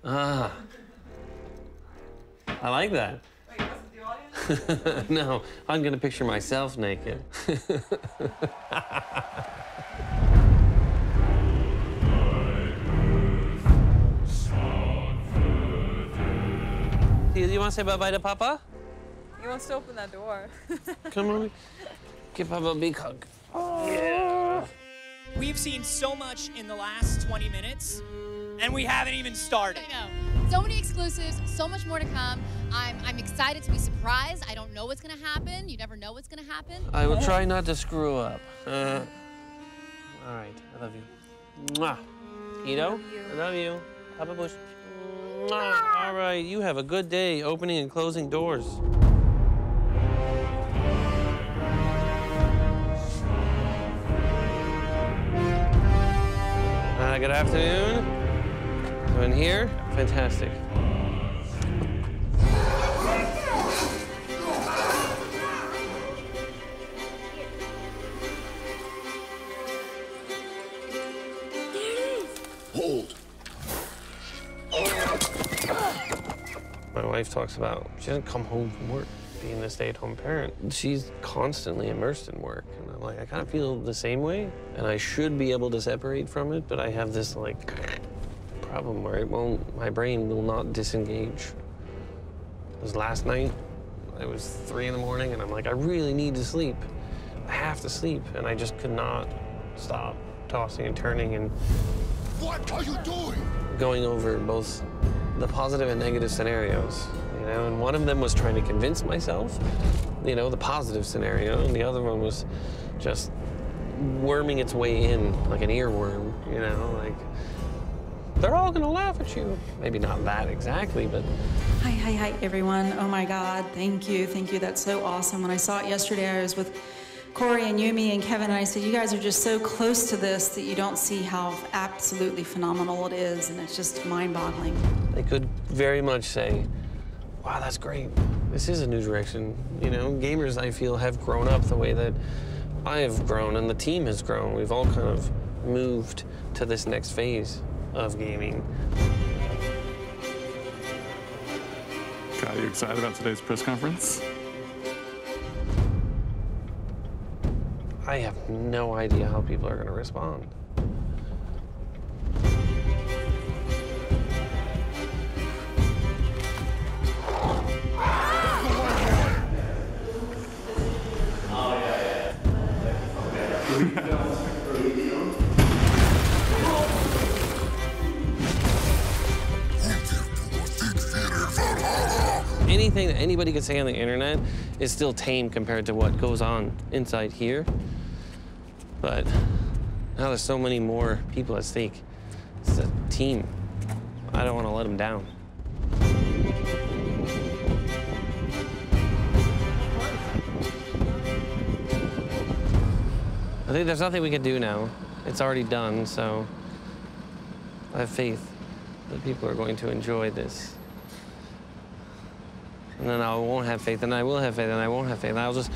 Ah. I like that. Wait, wasn't the audience? No, I'm gonna picture myself naked. You want to say bye-bye to Papa? He wants to open that door. Come on. Give Papa a big hug. Oh. Yeah. We've seen so much in the last 20 minutes, and we haven't even started. I know. So many exclusives, so much more to come. I'm excited to be surprised. I don't know what's gonna happen. You never know what's gonna happen. I will try not to screw up. All right, I love you. Mwah. Ito, I love you. Papa Bush. Mwah. All right, you have a good day opening and closing doors. Good afternoon. So in here, fantastic. Hold. My wife talks about, she doesn't come home from work being a stay-at-home parent. She's constantly immersed in work. And I'm like, I kind of feel the same way. And I should be able to separate from it, but I have this like problem where my brain will not disengage. It was last night, it was 3 in the morning, and I'm like, I really need to sleep. I have to sleep. And I just could not stop tossing and turning and what are you doing? Going over both the positive and negative scenarios. You know, and one of them was trying to convince myself, you know, the positive scenario, and the other one was just worming its way in like an earworm, you know, like, they're all gonna laugh at you. Maybe not that exactly, but. Hi, everyone. Oh my God, thank you, that's so awesome. When I saw it yesterday, I was with Corey and Yumi and Kevin, and I said, you guys are just so close to this that you don't see how absolutely phenomenal it is, and it's just mind-boggling. They could very much say, wow, that's great. This is a new direction. You know, gamers, I feel, have grown up the way that I have grown and the team has grown. We've all kind of moved to this next phase of gaming. Are you excited about today's press conference? I have no idea how people are going to respond. Anything that anybody could say on the internet is still tame compared to what goes on inside here. But now there's so many more people at stake. It's a team. I don't want to let them down. I think there's nothing we can do now. It's already done, so I have faith that people are going to enjoy this And then I won't have faith, and I will have faith, and I won't have faith, and I'll just...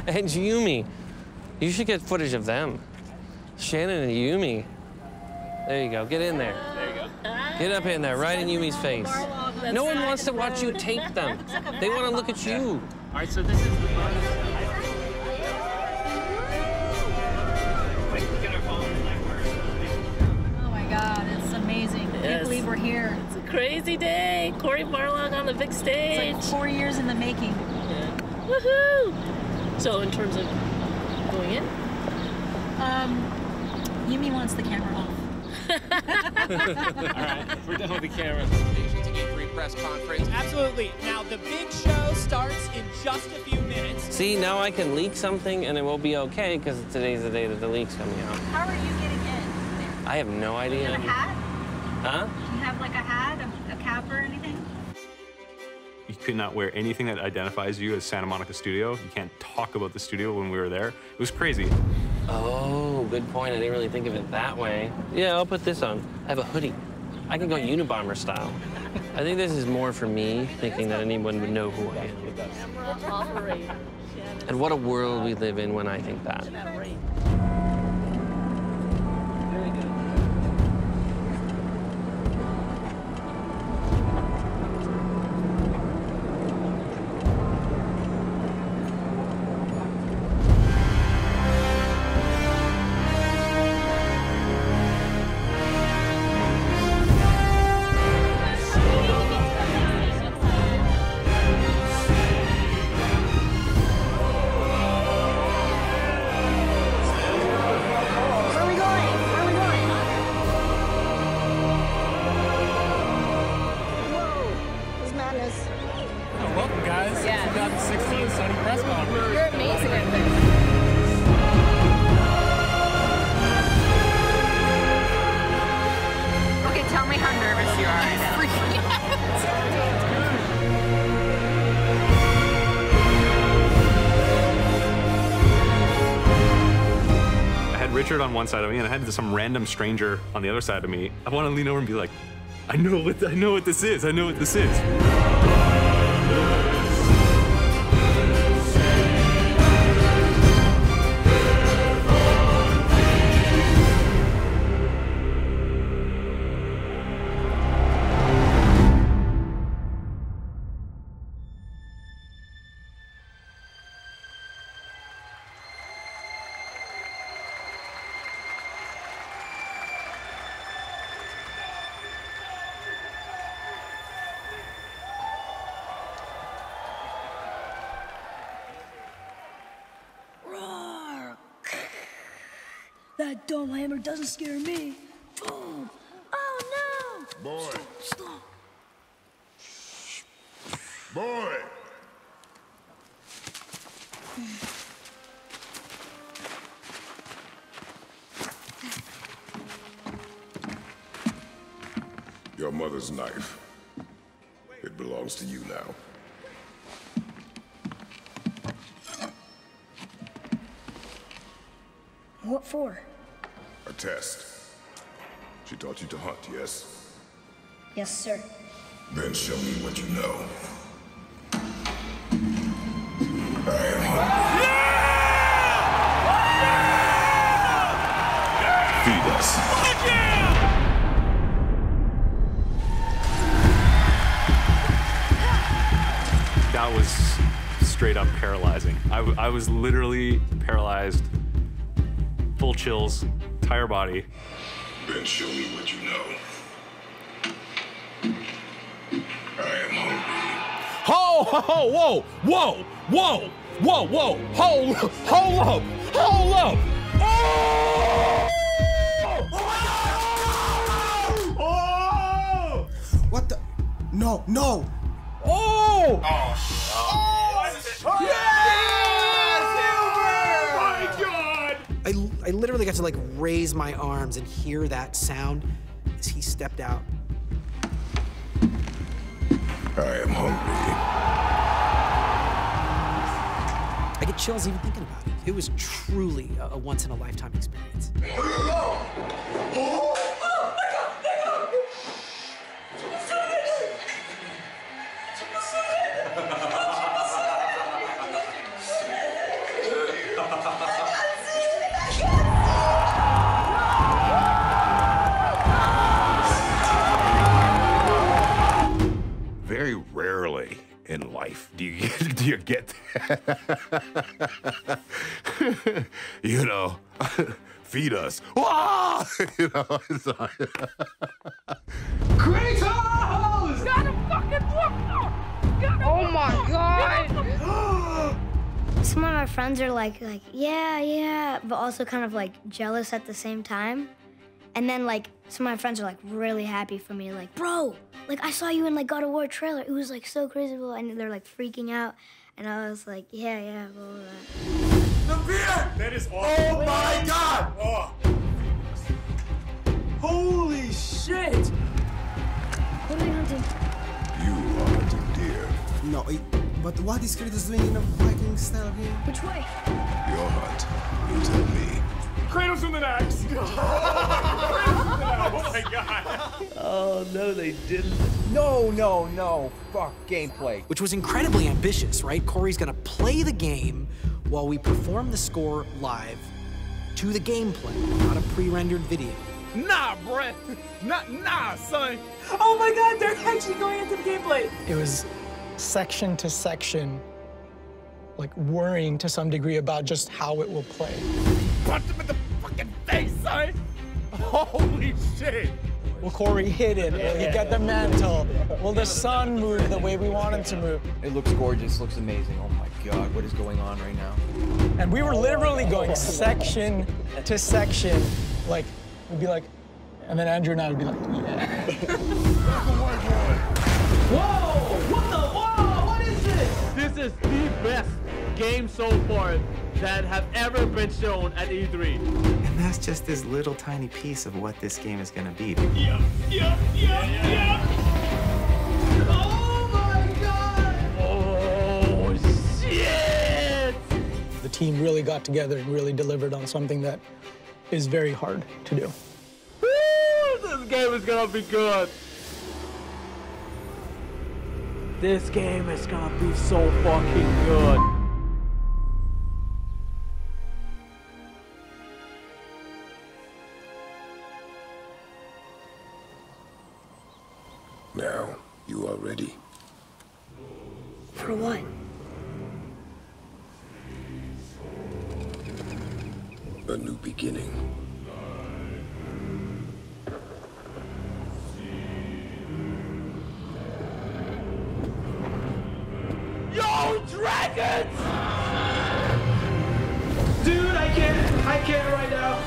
And Yumi. You should get footage of them. Shannon and Yumi. There you go. Get in there. There you go. Get up in there, right in Yumi's face. No one wants to watch you tape them. They want to look at you. All right, so this is the bonus. Oh my God, it's amazing. I can't believe we're here. It's a crazy day. Corey Barlog on the big stage. It's like 4 years in the making. Yeah. Woohoo! So in terms of going in? Yumi wants the camera off. All right, we're done with the camera. To E3 press conference. Absolutely. Now the big show starts in just a few minutes. See, now I can leak something, and it will be okay, because today's the day that the leak's coming out. How are you getting in there? I have no idea. Do you have a hat? Huh? Do you have like a hat, a cap or anything? You could not wear anything that identifies you as Santa Monica Studio. You can't talk about the studio when we were there. It was crazy. Oh, good point. I didn't really think of it that way. Yeah, I'll put this on. I have a hoodie. I can go Unabomber style. I think this is more for me, thinking that anyone would know who I am. And what a world we live in when I think that. Richard on one side of me, and I had some random stranger on the other side of me. I want to lean over and be like, I know what this is. I know what this is. That dumb hammer doesn't scare me. Boom. Oh no! Boy. Stop. Boy. Your mother's knife. It belongs to you now. What for? A test. She taught you to hunt, yes? Yes, sir. Then show me what you know. I am hungry. Feed us. That was straight up paralyzing. I was literally paralyzed. Full chills, entire body. Then show me what you know. I am hungry. Ho, ho, ho, whoa, whoa, whoa, whoa, whoa, hold up, hold up. Oh! Oh! What the? No, no. Oh! Oh! I literally got to like raise my arms and hear that sound as he stepped out. I am hungry. I get chills even thinking about it. It was truly a once-in-a-lifetime experience. Very rarely in life do you get that. You know, feed us. Ah! You know, it's like Kratos! Got him fucking whooped! Oh my god! Some of my friends are like, yeah, but also kind of like jealous at the same time. And then like some of my friends are like really happy for me, like, bro, like I saw you in like God of War trailer. It was like so crazy, and they're like freaking out. And I was like, yeah, blah, blah, blah. The beer! That is awesome. Oh my god! Oh. Holy shit! What are you hunting? you are hunting deer. No, but what is Kratos doing in a Viking style game? Which way? Your hunt. You tell me. Kratos with an axe! Oh my god! Oh, no, they didn't. No. Fuck gameplay. Which was incredibly ambitious, right? Corey's gonna play the game while we perform the score live to the gameplay, not a pre-rendered video. Nah, Brett. Nah, son. Oh my god, they're actually going into the gameplay. It was section to section, like worrying to some degree about just how it will play. Punch him in the fucking face, son. Holy shit. Will Corey hit it? Will he get the mantle? Will the sun move the way we want it to move? It looks gorgeous, looks amazing. Oh my god, what is going on right now? And we were literally going section to section, like, we'd be like, and then Andrew and I would be like, yeah. Whoa! What is this? This is the best game so far that have ever been shown at E3. And that's just this little tiny piece of what this game is gonna be. Yeah. Oh my god! Oh, shit! The team really got together and really delivered on something that is very hard to do. Woo! This game is gonna be good. This game is gonna be so fucking good. Now, you are ready. For what? A new beginning. Yo, dragons! Dude, I can't right now.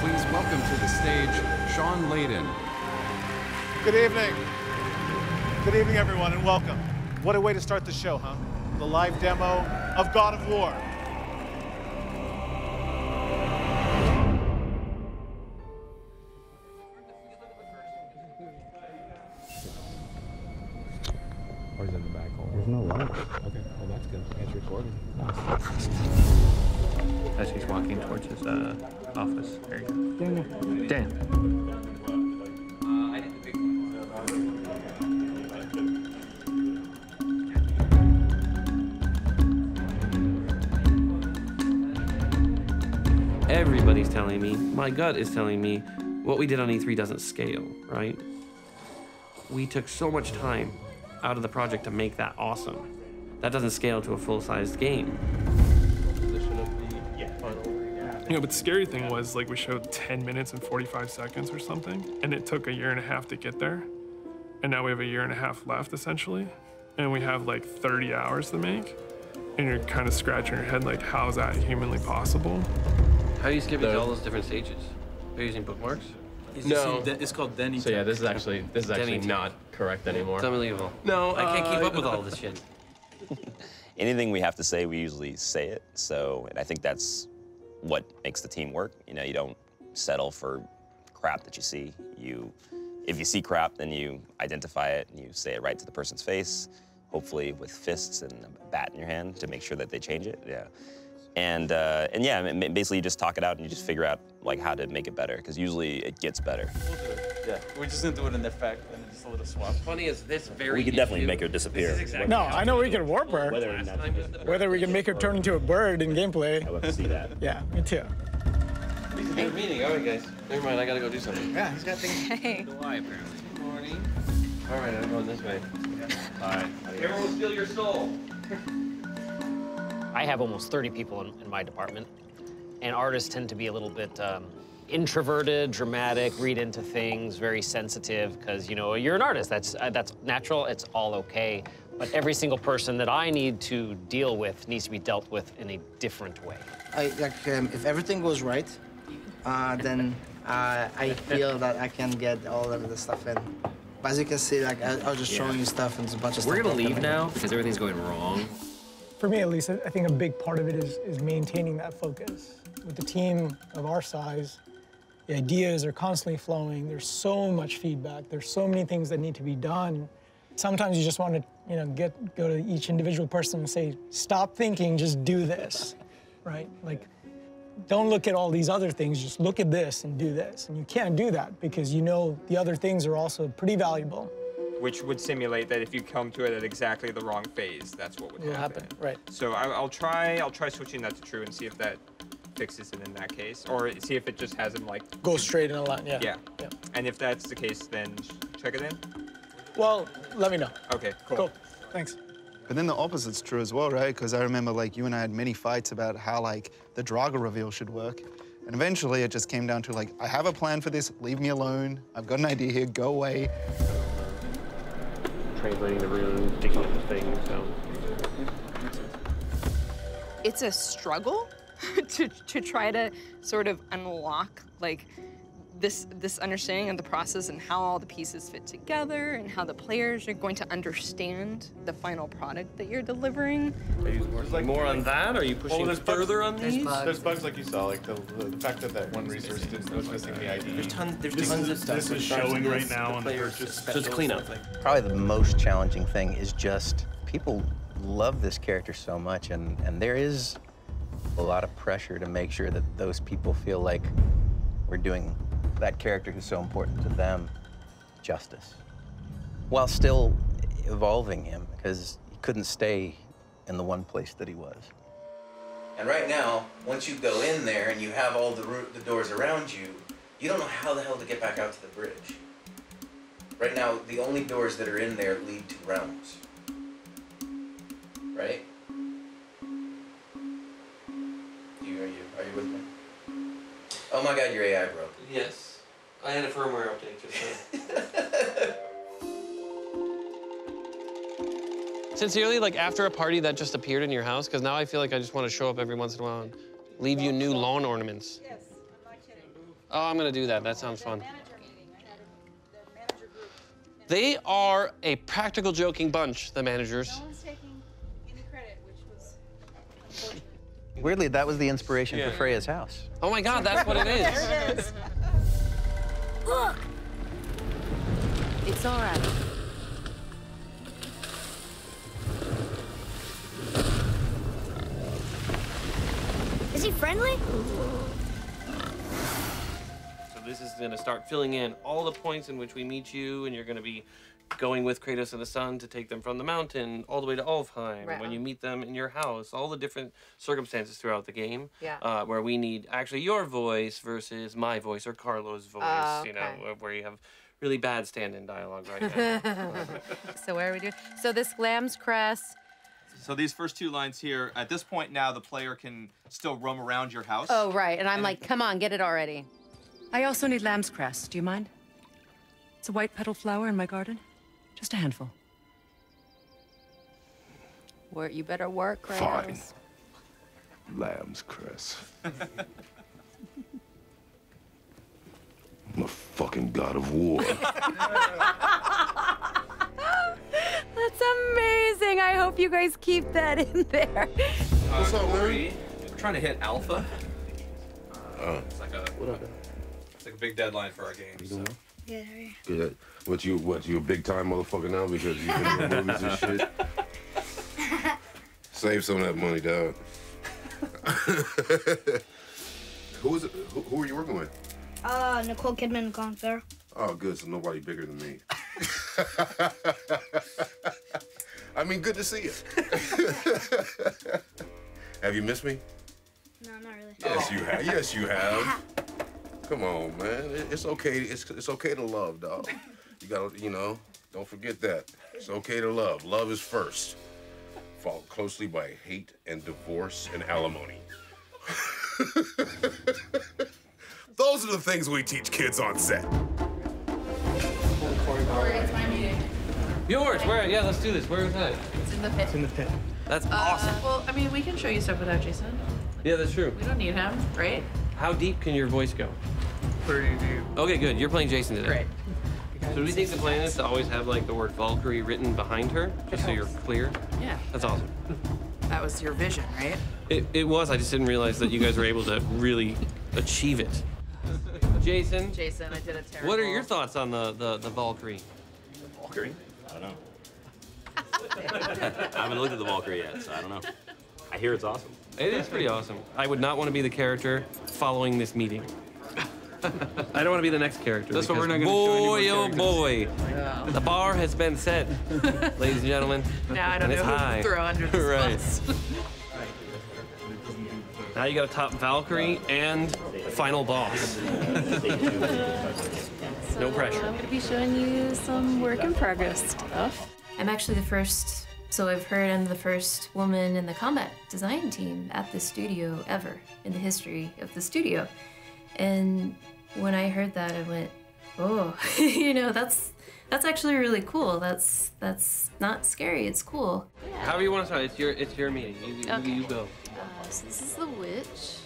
Please welcome to the stage, Sean Layden. Good evening. Good evening, everyone, and welcome. What a way to start the show, huh? The live demo of God of War. Or is it in the back hole? There's no light. Okay, well that's good. It's recording. As he's walking towards his office. There you go. Dan. Everybody's telling me, my gut is telling me, what we did on E3 doesn't scale, right? We took so much time out of the project to make that awesome. That doesn't scale to a full-sized game. You know, but the scary thing was, like, we showed 10 minutes and 45 seconds or something, and it took 1.5 years to get there. And now we have 1.5 years left, essentially. And we have, like, 30 hours to make. And you're kind of scratching your head, like, how is that humanly possible? How do you skip into all those different stages? Are you using bookmarks? No. It's called Dejte. So yeah, this is actually not correct anymore. It's unbelievable. No, I can't keep up with all this shit. Anything we have to say, we usually say it. So, and I think that's what makes the team work. You know, you don't settle for crap that you see. You If you see crap, then you identify it and you say it right to the person's face, hopefully with fists and a bat in your hand to make sure that they change it. Yeah. And yeah, basically you just talk it out and you just figure out like how to make it better, because usually it gets better. We'll do it. Yeah, we're just gonna do it in effect and just a little swap. Funny is this very. We could definitely make her disappear. No, I know we can warp her. Whether we can make her turn into a bird in gameplay. I love to see that. Yeah, me too. Good meeting. All right, guys. Never mind. I gotta go do something. Yeah, he's got things. Hey. Why apparently? Good morning. All right, I'm going this way. Bye. Everyone will steal your soul. I have almost 30 people in my department, and artists tend to be a little bit introverted, dramatic, read into things, very sensitive, because, you know, you're an artist. That's natural. It's all okay. But every single person that I need to deal with needs to be dealt with in a different way. If everything goes right, then I feel that I can get all of the stuff in. But as you can see, like I was just showing you stuff and there's a bunch of stuff. We're gonna leave now because everything's going wrong. For me, at least, I think a big part of it is maintaining that focus. With the team of our size, the ideas are constantly flowing. There's so much feedback. There's so many things that need to be done. Sometimes you just want to, you know, go to each individual person and say, stop thinking, just do this, right? Like, don't look at all these other things, just look at this and do this. And you can't do that because you know the other things are also pretty valuable. Which would simulate that if you come to it at exactly the wrong phase, that's what would happen. Right. So I'll try switching that to true and see if that fixes it in that case, or see if it just has him like go straight in a line. Yeah. Yeah. And if that's the case, then check it in. Well, let me know. Okay. Cool. Cool. Thanks. But then the opposite's true as well, right? Because I remember like you and I had many fights about how like the Draga reveal should work. And eventually it just came down to like, I have a plan for this, leave me alone. I've got an idea here, go away. Translating the rooms, picking up the things, so. It's a struggle to try to sort of unlock like this understanding of the process and how all the pieces fit together and how the players are going to understand the final product that you're delivering. Are you working more on that? Are you pushing further on these? There's bugs like you saw, like the fact that one resource was missing the ID. There's tons of stuff. This is showing right now on the purchase. So it's cleanup. Probably the most challenging thing is just people love this character so much, and there is a lot of pressure to make sure that those people feel like we're doing that character who's so important to them justice, while still evolving him, because he couldn't stay in the one place that he was. And right now, once you go in there and you have all the doors around you, you don't know how the hell to get back out to the bridge. Right now, the only doors that are in there lead to realms. Right? Are you with me? Oh my God, your AI broke. Yes. I had a firmware update just now. Sincerely, like after a party that just appeared in your house, because now I feel like I just want to show up every once in a while and leave you new lawn ornaments. Yes, I'm not kidding. Oh, I'm gonna do that. That sounds fun. They are a practical joking bunch, the managers. No one's taking any credit, which was unfortunate. Weirdly, that was the inspiration for Freya's house. Oh my God, that's what it is. There it is. Look! It's all right. Is he friendly? So this is gonna start filling in all the points in which we meet you, and you're gonna be going with Kratos and the sun to take them from the mountain all the way to Alfheim. Right. When you meet them in your house, all the different circumstances throughout the game, Yeah. where we need actually your voice versus my voice or Carlo's voice. Oh, You know, okay. where you have really bad stand-in dialogue right now. So where are we doing? So this lamb's cress. So these first two lines here, at this point now, the player can still roam around your house. Oh, right. And I'm like, come on, get it already. I also need lamb's cress. Do you mind? It's a white petal flower in my garden. Just a handful. You better work, Kratos. Fine. Lamb's cress. I'm a fucking god of war. That's amazing. I hope you guys keep that in there. What's up, Larry? We're trying to hit alpha. It's like a big deadline for our game. So. Good, how are you? Good. What, you a big time motherfucker now because you've been doing movies and shit? Save some of that money, dog. Who are you working with? Nicole Kidman and Colin Farrell. Oh, good. So nobody bigger than me. I mean, good to see you. Have you missed me? No, not really. Yes, you have. Yes, you have. Come on, man. It's okay. It's okay to love, dog. You gotta, don't forget that. It's okay to love. Love is first, followed closely by hate and divorce and alimony. Those are the things we teach kids on set. It's my meeting. Yours? Where? Yeah, let's do this. Where is that? It's in the pit. It's in the pit. That's awesome. Well, I mean, we can show you stuff without Jason. Yeah, that's true. We don't need him, right? How deep can your voice go? Pretty deep. Okay, good. You're playing Jason today. Great. So do we think the plan is to always have like the word Valkyrie written behind her, just so you're clear? Yeah. That's awesome. That was your vision, right? It was. I just didn't realize that you guys were able to really achieve it. Jason, Jason, I did a terrible. what are your thoughts on the Valkyrie? Valkyrie? I don't know. I haven't looked at the Valkyrie yet, so I don't know. I hear it's awesome. It is pretty awesome. I would not want to be the character following this meeting. I don't want to be the next character. That's what we're because not gonna show any more boy, oh boy, Yeah. the bar has been set, ladies and gentlemen. Now I don't and know it's who high. to throw under this Right. bus. Now you got to top Valkyrie and final boss. No pressure. I'm going to be showing you some work in progress stuff. I'm actually the first, so I've heard I'm the first woman in the combat design team at the studio ever in the history of the studio. And when I heard that, I went, oh, that's actually really cool. That's not scary. It's cool. However you want to start, it's your meeting. You go. So this is the witch.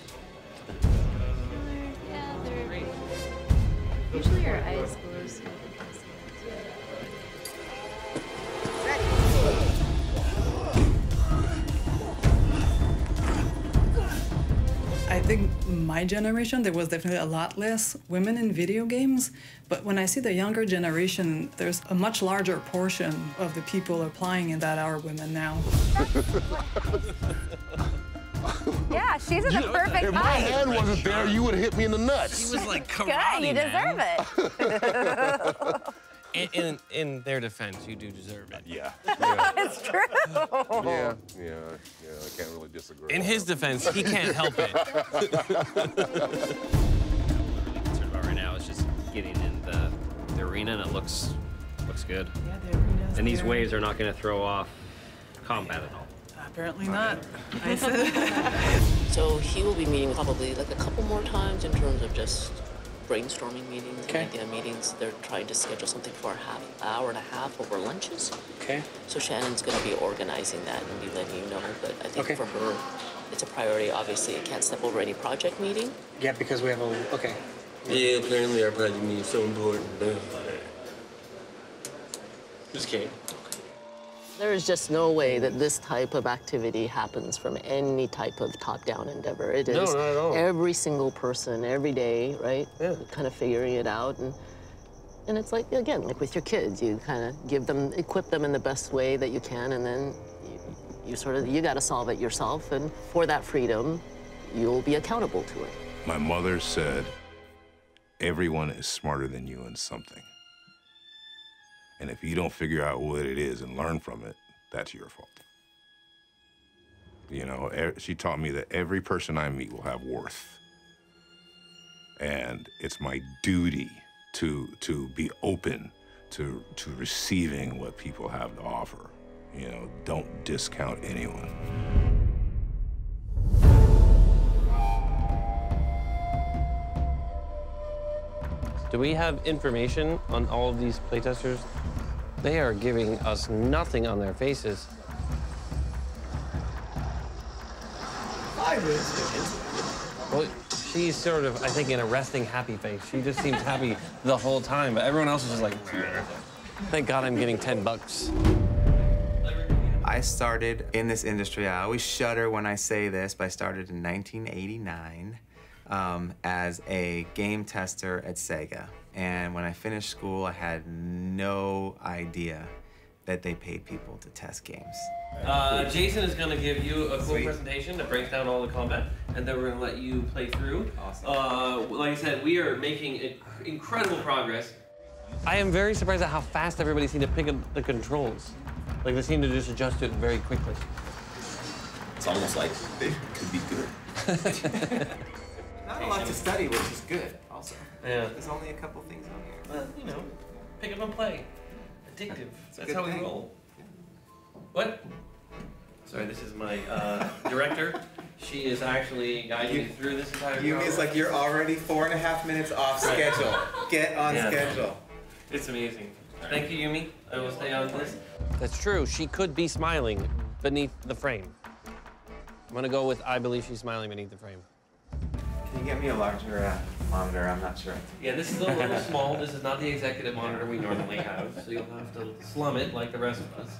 Yeah, they're usually her eyes glow. So I think my generation, there was definitely a lot less women in video games. But when I see the younger generation, there's a much larger portion of the people applying in that are women now. Yeah, she's in the perfect If my height. hand wasn't there, you would have hit me in the nuts. She was like Good, karate, you deserve it. In their defense, you do deserve it. Yeah. It's true. Yeah, I can't really disagree. In his defense, he can't help it. What I'm concerned about right now is just getting in the arena, and it looks good. Yeah, the arena's And these there. waves are not going to throw off combat at all. Apparently not. I said. So he will be meeting probably like a couple more times in terms of just brainstorming meetings, and idea meetings. They're trying to schedule something for an hour and a half over lunches. Okay. So Shannon's going to be organizing that and be letting you know. But I think for her, it's a priority. Obviously, it can't step over any project meeting. Yeah, because we have a, okay. Yeah, apparently our project meeting is so important. Just kidding. There is just no way that this type of activity happens from any type of top-down endeavor. It is No, not at all. every single person, every day, right? Yeah. Kind of figuring it out. And it's like, again, like with your kids, you kind of equip them in the best way that you can, and then you got to solve it yourself. And for that freedom, you'll be accountable to it. My mother said, everyone is smarter than you in something. And if you don't figure out what it is and learn from it, that's your fault. She taught me that every person I meet will have worth. And it's my duty to be open to receiving what people have to offer. Don't discount anyone. Do we have information on all of these playtesters? They are giving us nothing on their faces. Well, she's sort of, I think, in a resting happy face. She just seems happy the whole time, but everyone else is just like, thank God I'm getting $10. I started in this industry. I always shudder when I say this, but I started in 1989 as a game tester at Sega. And when I finished school, I had no idea that they paid people to test games. Jason is going to give you a cool presentation that breaks down all the combat, and then we're going to let you play through. Awesome. Like I said, we are making incredible progress. I am very surprised at how fast everybody seemed to pick up the controls. Like, they seem to just adjust to it very quickly. It's almost like they could be good. Not a lot to study, which is good, also. Yeah. There's only a couple things on here. Well, you know, pick up and play. Addictive. That's how we roll. What? Sorry, this is my director. She is actually guiding me through this entire Yumi is like, you're already 4.5 minutes off schedule. Get on schedule. It's amazing. Thank you, Yumi. I will stay on this. That's true. She could be smiling beneath the frame. I'm gonna go with I believe she's smiling beneath the frame. Can you get me a larger monitor? I'm not sure. Yeah, this is a little small. This is not the executive monitor we normally have, so you'll have to slum it like the rest of us.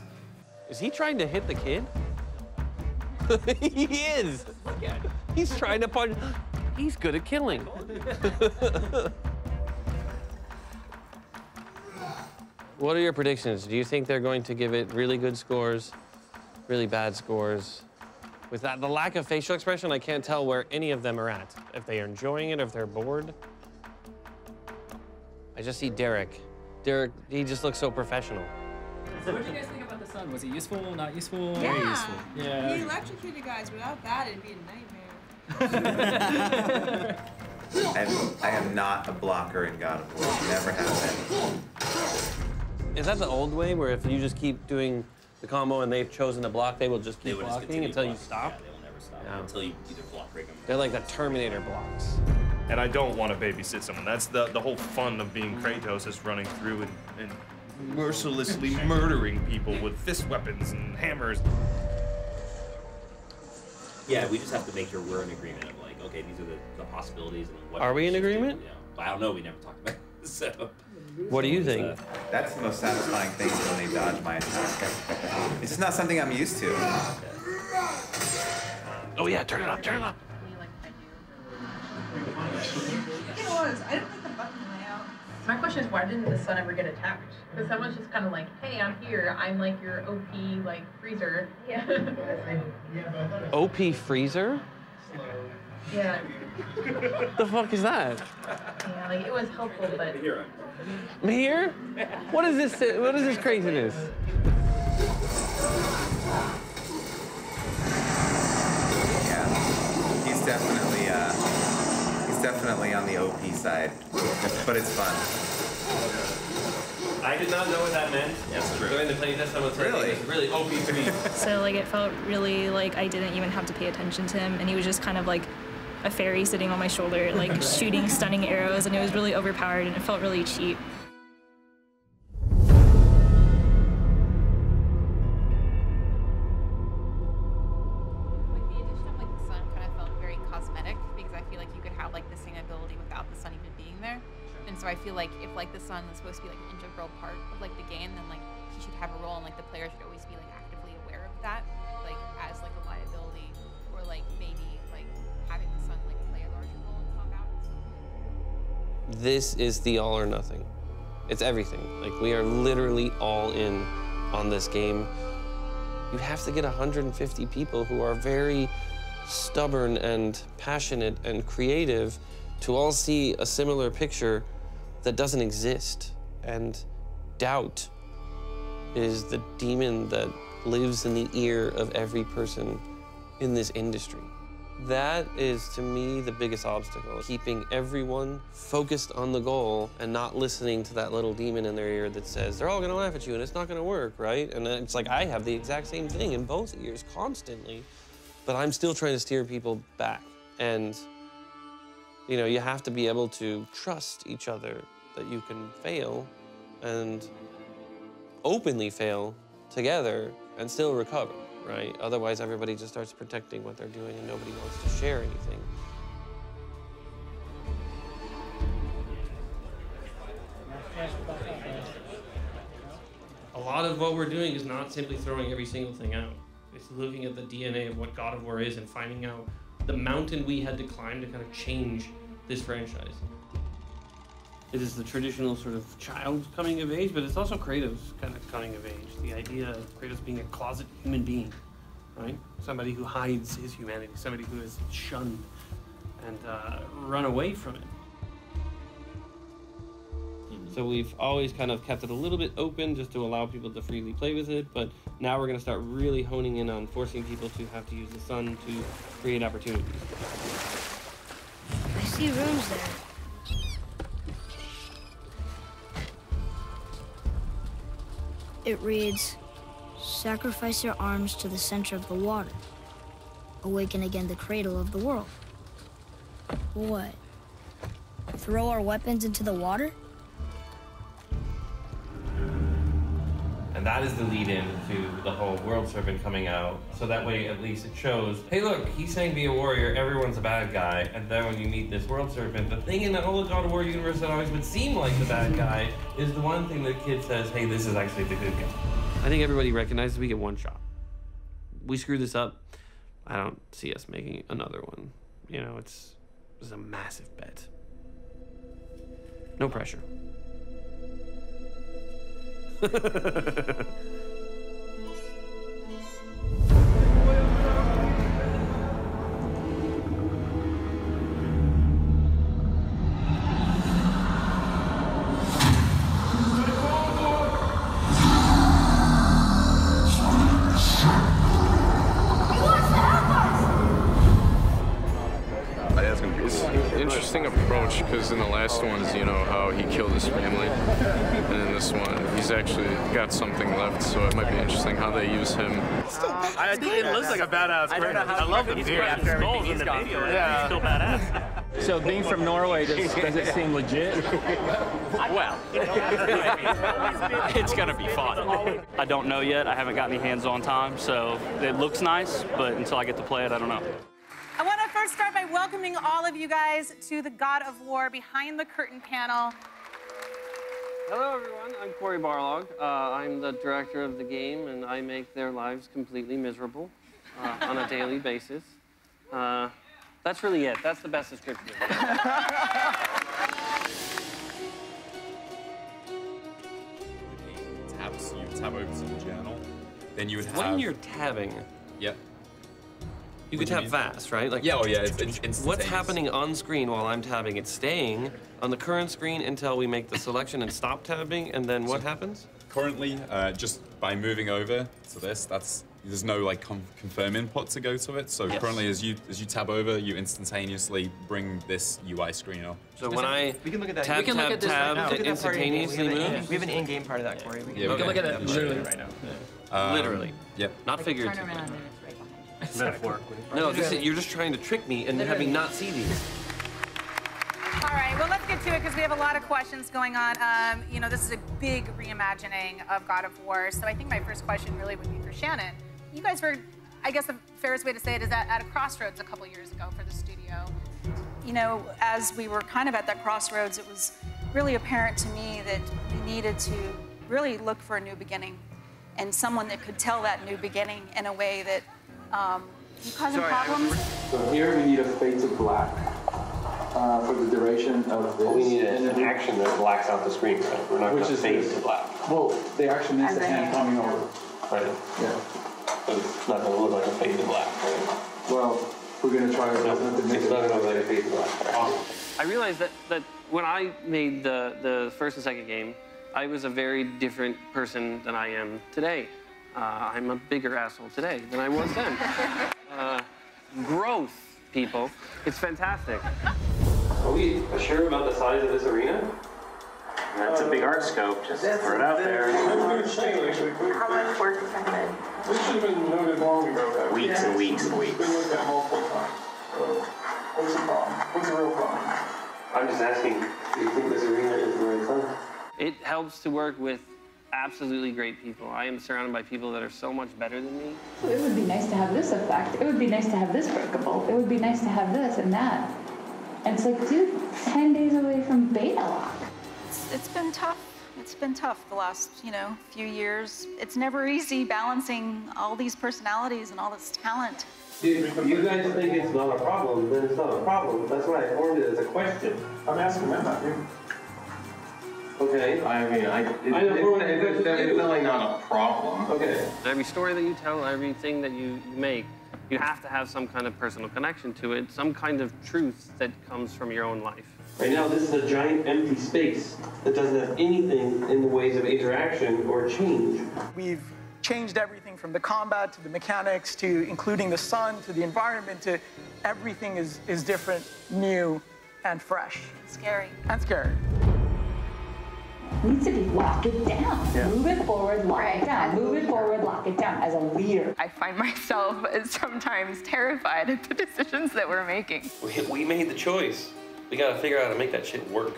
Is he trying to hit the kid? He is. He's trying to punch. He's good at killing. What are your predictions? Do you think they're going to give it really good scores, really bad scores? With that, the lack of facial expression, I can't tell where any of them are at. If they are enjoying it, if they're bored. I just see Derek. Derek, he just looks so professional. So what do you guys think about the sun? Was it useful, not useful? Yeah. Very useful. Yeah. He electrocuted guys. Without that, it'd be a nightmare. I am not a blocker in God of War. Never have been. Is that the old way, where if you just keep doing the combo and they've chosen to block, they will just keep blocking until you stop? Yeah, they will never stop until you either block break them. They're like the Terminator blocks. And I don't want to babysit someone. That's the whole fun of being Kratos, is running through and mercilessly murdering people with fist weapons and hammers. Yeah, we just have to make sure we're in agreement of like, okay, these are the possibilities and what. Are we in agreement? Yeah. I don't know. We never talked about it. So. What do you think? That's the most satisfying thing, is when they dodge my attack. It's just not something I'm used to. Oh yeah, turn it up, turn it up. It was. I didn't like the button layout. My question is, why didn't the sun ever get attacked? Because someone's just kind of like, hey, I'm here. I'm like your OP, like, freezer. Yeah. OP freezer? Yeah. The fuck is that? Yeah, like, it was helpful, but... I'm here? What is this? What is this craziness? Yeah, he's definitely on the OP side, but it's fun. I did not know what that meant. Yes, true. During the playtest, I was Really? It's really OP to me. So like it felt really like I didn't even have to pay attention to him, and he was just kind of like a fairy sitting on my shoulder, like shooting stunning arrows, and it was really overpowered, and it felt really cheap. With the addition of like the sun, kind of felt very cosmetic, because I feel like you could have like the same ability without the sun even being there. And so I feel like if like the sun is supposed to be like an integral part of like the game, then like he should have a role, and like the player should always be like actively aware of that, like as like a liability, or like maybe like having the sun like play a larger role in combat. This is the all or nothing. It's everything. Like, we are literally all in on this game. You have to get 150 people who are very stubborn and passionate and creative to all see a similar picture that doesn't exist. And doubt is the demon that lives in the ear of every person in this industry. That is, to me, the biggest obstacle, keeping everyone focused on the goal and not listening to that little demon in their ear that says, they're all gonna laugh at you and it's not gonna work, right? And it's like, I have the exact same thing in both ears constantly, but I'm still trying to steer people back. And, you know, you have to be able to trust each other, that you can fail and openly fail together and still recover. Right? Otherwise, everybody just starts protecting what they're doing and nobody wants to share anything. A lot of what we're doing is not simply throwing every single thing out. It's looking at the DNA of what God of War is and finding out the mountain we had to climb to kind of change this franchise. It is the traditional sort of child coming of age, but it's also Kratos kind of coming of age. The idea of Kratos being a closet human being, right? Somebody who hides his humanity, somebody who is shunned and run away from it. So we've always kind of kept it a little bit open just to allow people to freely play with it, but now we're going to start really honing in on forcing people to have to use the sun to create opportunities. I see runes there. It reads, sacrifice your arms to the center of the water. Awaken again the cradle of the world. What? Throw our weapons into the water? And that is the lead-in to the whole world serpent coming out. So that way, at least it shows, hey look, he's saying be a warrior, everyone's a bad guy. And then when you meet this world serpent, the thing in the whole God of War universe that always would seem like the bad guy is the one thing the kid says, hey, this is actually the good guy. I think everybody recognizes we get one shot. We screw this up, I don't see us making another one. You know, it's a massive bet. No pressure. It's an interesting approach because in the last ones, you know, how he killed his family, and in this one, he's actually got something left, so it might be interesting how they use him. I think it looks like a badass Kratos. I love the beard and skulls in the video. Yeah. He's still badass. So being from Norway, does it seem legit? Well, it's gonna be fun. I don't know yet. I haven't got any hands-on time, so it looks nice, but until I get to play it, I don't know. I want to first start by welcoming all of you guys to the God of War Behind the Curtain panel. Hello, everyone. I'm Corey Barlog. I'm the director of the game, and I make their lives completely miserable on a daily basis. That's really it. That's the best description. You tab over to the journal, then you would have... When you're tabbing... Yeah. You could tap fast, right? Like, yeah, oh yeah, it's instantaneous. What's happening on screen while I'm tabbing? It's staying on the current screen until we make the selection and stop tabbing, and then what happens? Currently, just by moving over to this, there's no like confirm input to go to it. So yes. Currently, as you tab over, you instantaneously bring this UI screen up. So when I we can look at that. tab, we can look at this tab, right now. it instantaneously moves? We have an in-game part of that, Corey. We can look at that literally right now. Literally. Yep. Not figuratively. Turn around and it's right behind you. Metaphorically. No, you're just trying to trick me and have me not see these. All right, well, let's get to it because we have a lot of questions going on. You know, this is a big reimagining of God of War, so I think my first question really would be for Shannon. You guys were, I guess the fairest way to say it is at a crossroads a couple years ago for the studio. You know, as we were kind of at that crossroads, it was really apparent to me that we needed to really look for a new beginning and someone that could tell that new beginning in a way that causing problems. So here we need a fade to black for the duration of this. We need an action that blacks out the screen, right? We're not going to fade to black. Well, the action is the hand coming over. Right. Yeah. But it's not going to look like a fade to black, right? Well, we're going to try to make it's not going to look like a fade to black. Awesome. I realized that when I made the first and second game, I was a very different person than I am today. I'm a bigger asshole today than I was then. Growth, people. It's fantastic. Are we sure about the size of this arena? That's a big art scope, just throw it out there. How much work is ahead? We should have been noted long ago. Weeks and weeks and weeks. We looked at multiple times. So, what's the problem? What's the real problem? I'm just asking, do you think this arena is the right size? It helps to work with absolutely great people. I am surrounded by people that are so much better than me. It would be nice to have this effect. It would be nice to have this breakable. It would be nice to have this and that. And it's like, dude, 10 days away from beta lock. It's been tough. It's been tough the last, few years. It's never easy balancing all these personalities and all this talent. If you guys think it's not a problem, then it's not a problem. That's why I formed it as a question. I'm asking them, not you. Okay, I mean, it's definitely not a problem. Okay. Every story that you tell, everything that you make, you have to have some kind of personal connection to it, some kind of truth that comes from your own life. Right now, this is a giant empty space that doesn't have anything in the ways of interaction or change. We've changed everything from the combat to the mechanics to including the sun to the environment to everything is different, new, and fresh. Scary. And scary. Needs to be lock it down. Yeah. Move it forward, lock it down. Move it forward, lock it down as a leader. I find myself sometimes terrified at the decisions that we're making. We made the choice. We gotta figure out how to make that shit work.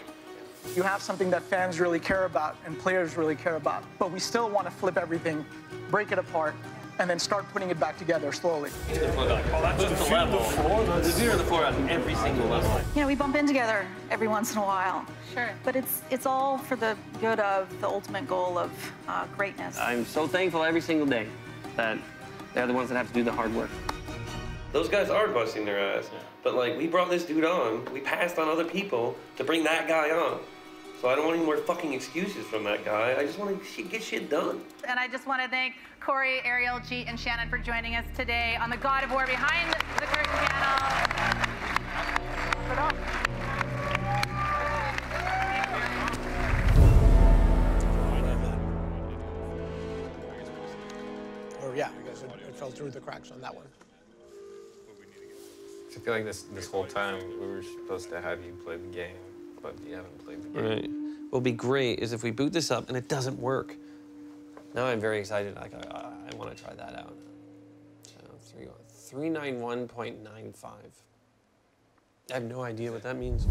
You have something that fans really care about and players really care about, but we still want to flip everything, break it apart, and then start putting it back together slowly. That's just the level. The 0 to 4 on every single level. You know, we bump in together every once in a while. Sure. But it's all for the good of the ultimate goal of greatness. I'm so thankful every single day that they're the ones that have to do the hard work. Those guys are busting their ass. But like, we brought this dude on, we passed on other people to bring that guy on. So I don't want any more fucking excuses from that guy. I just want to get shit done. And I just want to thank Corey, Ariel, Jeet, and Shannon for joining us today on the God of War Behind the Curtain panel. Or yeah, I guess it fell through the cracks on that one. I feel like this whole time we were supposed to have you play the game, but you haven't played the game. Right. What'll be great is if we boot this up and it doesn't work. Now I'm very excited. Like I want to try that out. So 391.95. I have no idea what that means.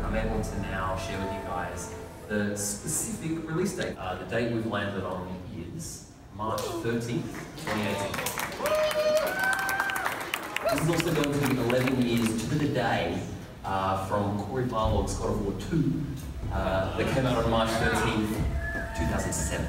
I'm able to now share with you guys the specific release date. The date we've landed on is March 13th, 2018. This is also going to be 11 years to the day from Corey Barlog's God of War 2 that came out on March 13th, 2007.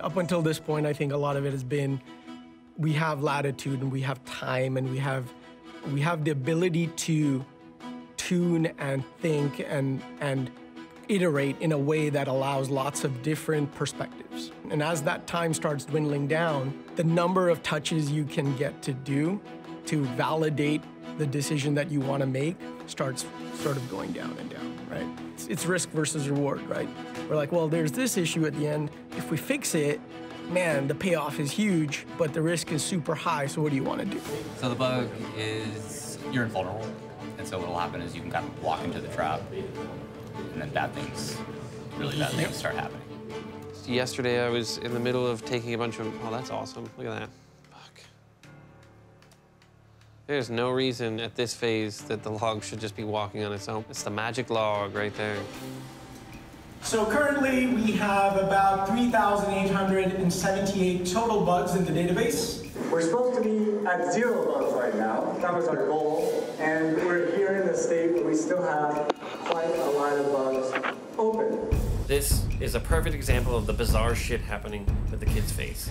Up until this point, I think a lot of it has been we have latitude and we have time and we have the ability to tune and think and iterate in a way that allows lots of different perspectives. And as that time starts dwindling down, the number of touches you can get to do to validate the decision that you want to make starts sort of going down and down, right? It's risk versus reward, right? We're like, well, there's this issue at the end. If we fix it, man, the payoff is huge, but the risk is super high, so what do you want to do? So the bug is you're invulnerable. And so what'll happen is you can kind of walk into the trap, and then bad things, really bad things start happening. Yesterday I was in the middle of taking a bunch of, oh, that's awesome. Look at that. Fuck. There's no reason at this phase that the log should just be walking on its own. It's the magic log right there. So currently we have about 3,878 total bugs in the database. We're supposed to be at 0 bugs right now. That was our goal. And we're here in a state where we still have quite a lot of bugs open. This is a perfect example of the bizarre shit happening with the kid's face.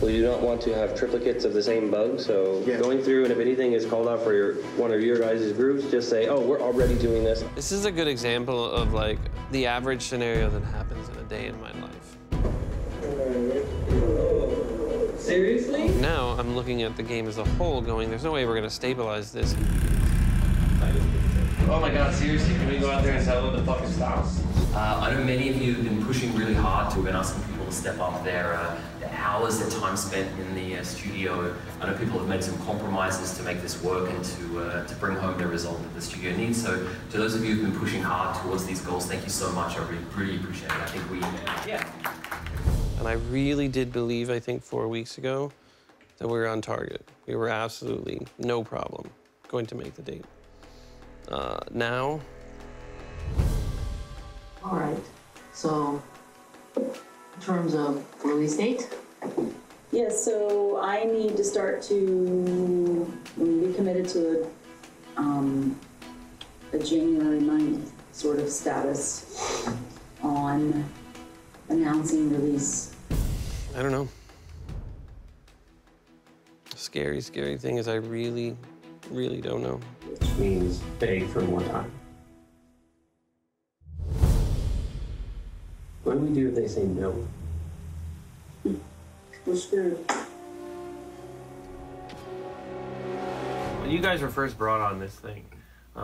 Well, you don't want to have triplicates of the same bug, so going through and if anything is called out for one of your guys' groups, just say, oh, we're already doing this. This is a good example of like the average scenario that happens in a day in my life. Seriously? Now I'm looking at the game as a whole going, there's no way we're gonna stabilize this. Oh my God, seriously, can we go out there and tell them to fucking stop? I know many of you have been pushing really hard. We've been asking people to step up their hours, their time spent in the studio. I know people have made some compromises to make this work and to bring home the result that the studio needs. So to those of you who've been pushing hard towards these goals, thank you so much. I really appreciate it. I think And I really did believe, I think 4 weeks ago, that we were on target. We were absolutely no problem going to make the date. Now. All right, so in terms of release date? Yeah, so I need to start to, we committed to a January 9th sort of status on announcing release? I don't know. Scary, scary thing is I really, really don't know. Which means beg for more time. What do we do if they say no? We're screwed. When you guys were first brought on this thing, do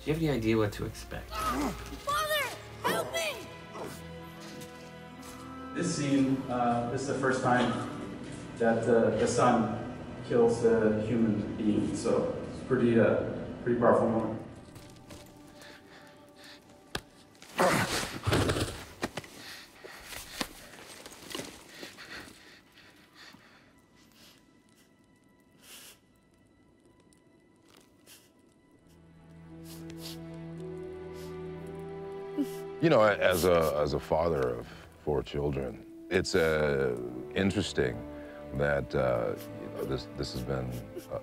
you have any idea what to expect? Father, help me! This scene is the first time that the son kills a human being, so it's pretty powerful moment. You know, as a father of 4 children, it's interesting that you know, this has been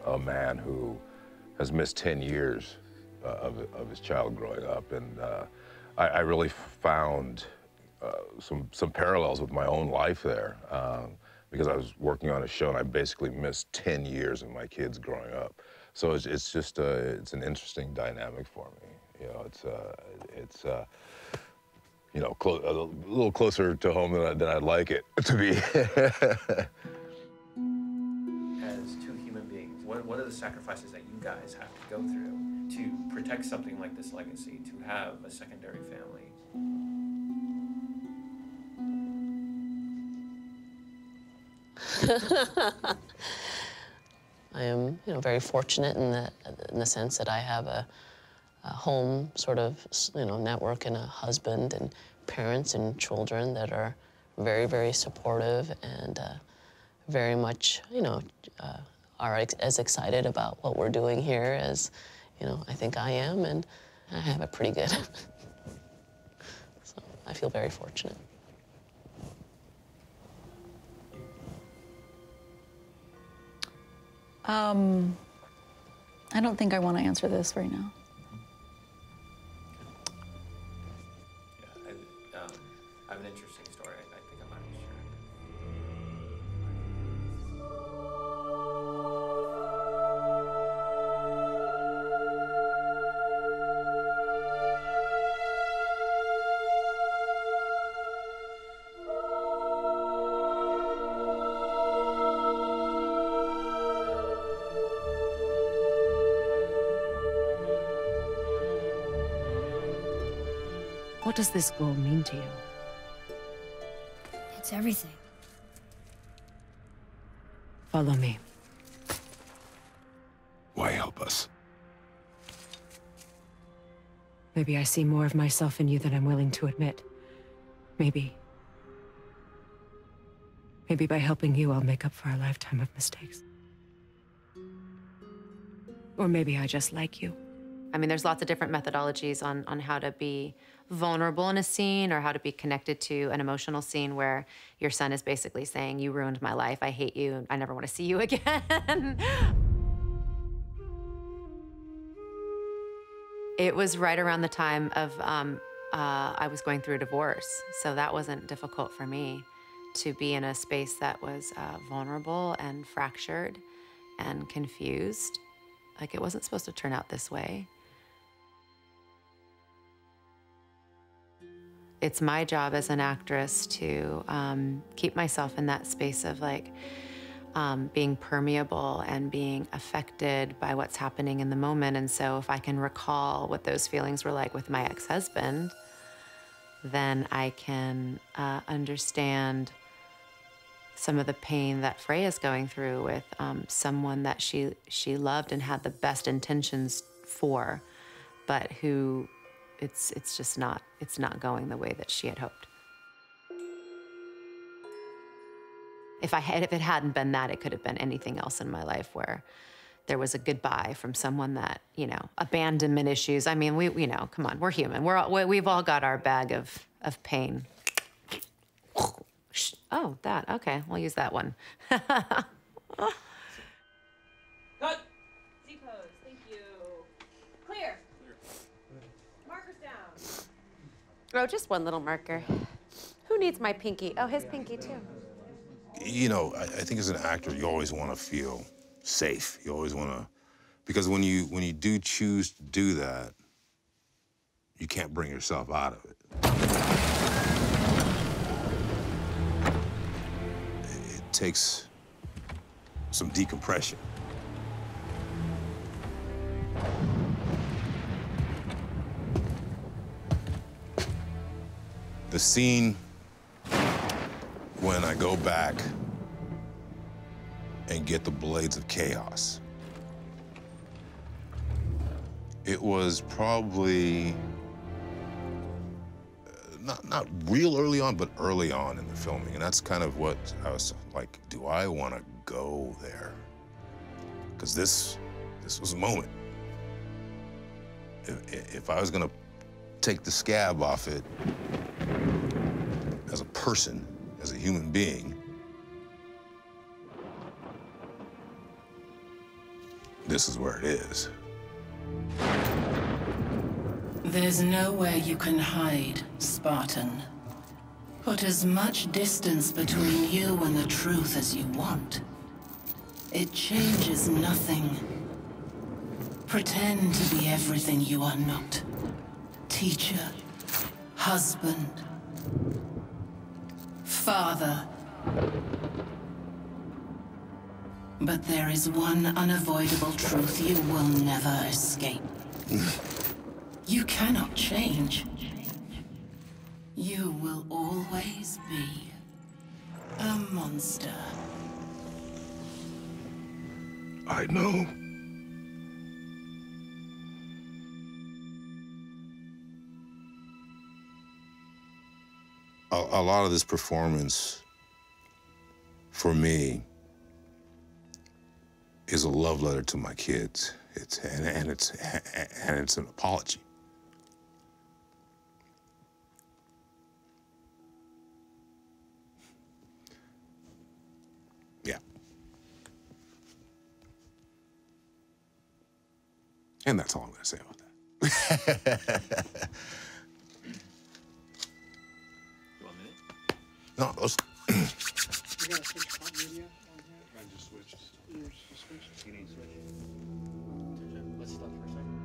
a man who has missed 10 years of his child growing up, and I really found some parallels with my own life there, because I was working on a show and I basically missed 10 years of my kids growing up. So it's just it's an interesting dynamic for me. You know, it's you know, a little closer to home than I'd like it to be. As 2 human beings, what are the sacrifices that you guys have to go through to protect something like this legacy, to have a secondary family? I am, you know, very fortunate in the sense that I have a home sort of, you know, network and a husband and parents and children that are very, very supportive and very much, you know, are as excited about what we're doing here as, you know, I think I am, and I have it pretty good. So I feel very fortunate. I don't think I want to answer this right now. I have an interesting story. I think I might be sharing. What does this goal mean to you? It's everything. Follow me. Why help us? Maybe I see more of myself in you than I'm willing to admit. Maybe by helping you, I'll make up for a lifetime of mistakes. Or maybe I just like you. I mean, there's lots of different methodologies on how to be vulnerable in a scene or how to be connected to an emotional scene where your son is basically saying, you ruined my life, I hate you, I never want to see you again. It was right around the time of, I was going through a divorce, so that wasn't difficult for me to be in a space that was vulnerable and fractured and confused. Like, it wasn't supposed to turn out this way. It's my job as an actress to keep myself in that space of like being permeable and being affected by what's happening in the moment. And so if I can recall what those feelings were like with my ex-husband, then I can understand some of the pain that Freya's going through with someone that she loved and had the best intentions for, but who it's just not, it's not going the way that she had hoped. If it hadn't been that, it could have been anything else in my life where there was a goodbye from someone that, you know, abandonment issues. I mean, you know, come on, we're human. We've all got our bag of pain. Oh, that, okay, we'll use that one. Cut! C-pose, thank you. Clear. Markers down. Oh, just one little marker. Who needs my pinky? Oh, his pinky too. You know, I think as an actor, you always want to feel safe. You always want to, because when you do choose to do that, you can't bring yourself out of it. It takes some decompression. The scene when I go back and get the blades of chaos, it was probably not real early on, but early on in the filming. And that's kind of what I was like, do I want to go there? Because this was a moment. If I was gonna take the scab off it as a person, as a human being, this is where it is. There's nowhere you can hide, Spartan. Put as much distance between you and the truth as you want. It changes nothing. Pretend to be everything you are not. Teacher, husband, father. But there is one unavoidable truth you will never escape. You cannot change. You will always be a monster. I know. A lot of this performance, for me, is a love letter to my kids. It's an apology. Yeah. And that's all I'm going to say about that. No, let's... You gotta switch top media on here. I just switched. You switched. You need to switch. Let's stop for a second.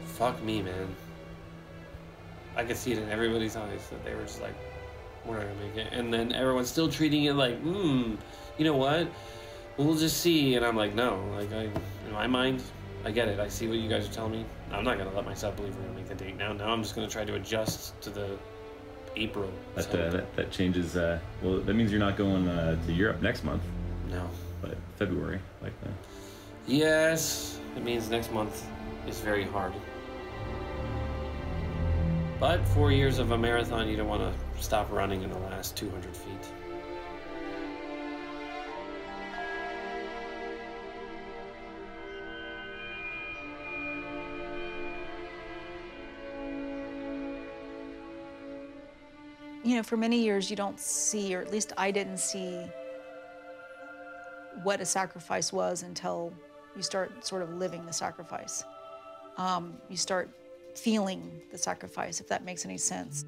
Fuck me, man. I could see it in everybody's eyes that they were just like, we're not gonna make it. And then everyone's still treating it like, you know what? We'll just see. And I'm like, no, like in my mind, I get it. I see what you guys are telling me. I'm not gonna let myself believe we're gonna make the date now. Now I'm just gonna try to adjust to the April. That changes. Well, that means you're not going to Europe next month. No. But February, like that. Yes, it means next month is very hard. But 4 years of a marathon, you don't want to stop running in the last 200 feet. You know, for many years you don't see, or at least I didn't see, what a sacrifice was until you start sort of living the sacrifice. You start feeling the sacrifice, if that makes any sense.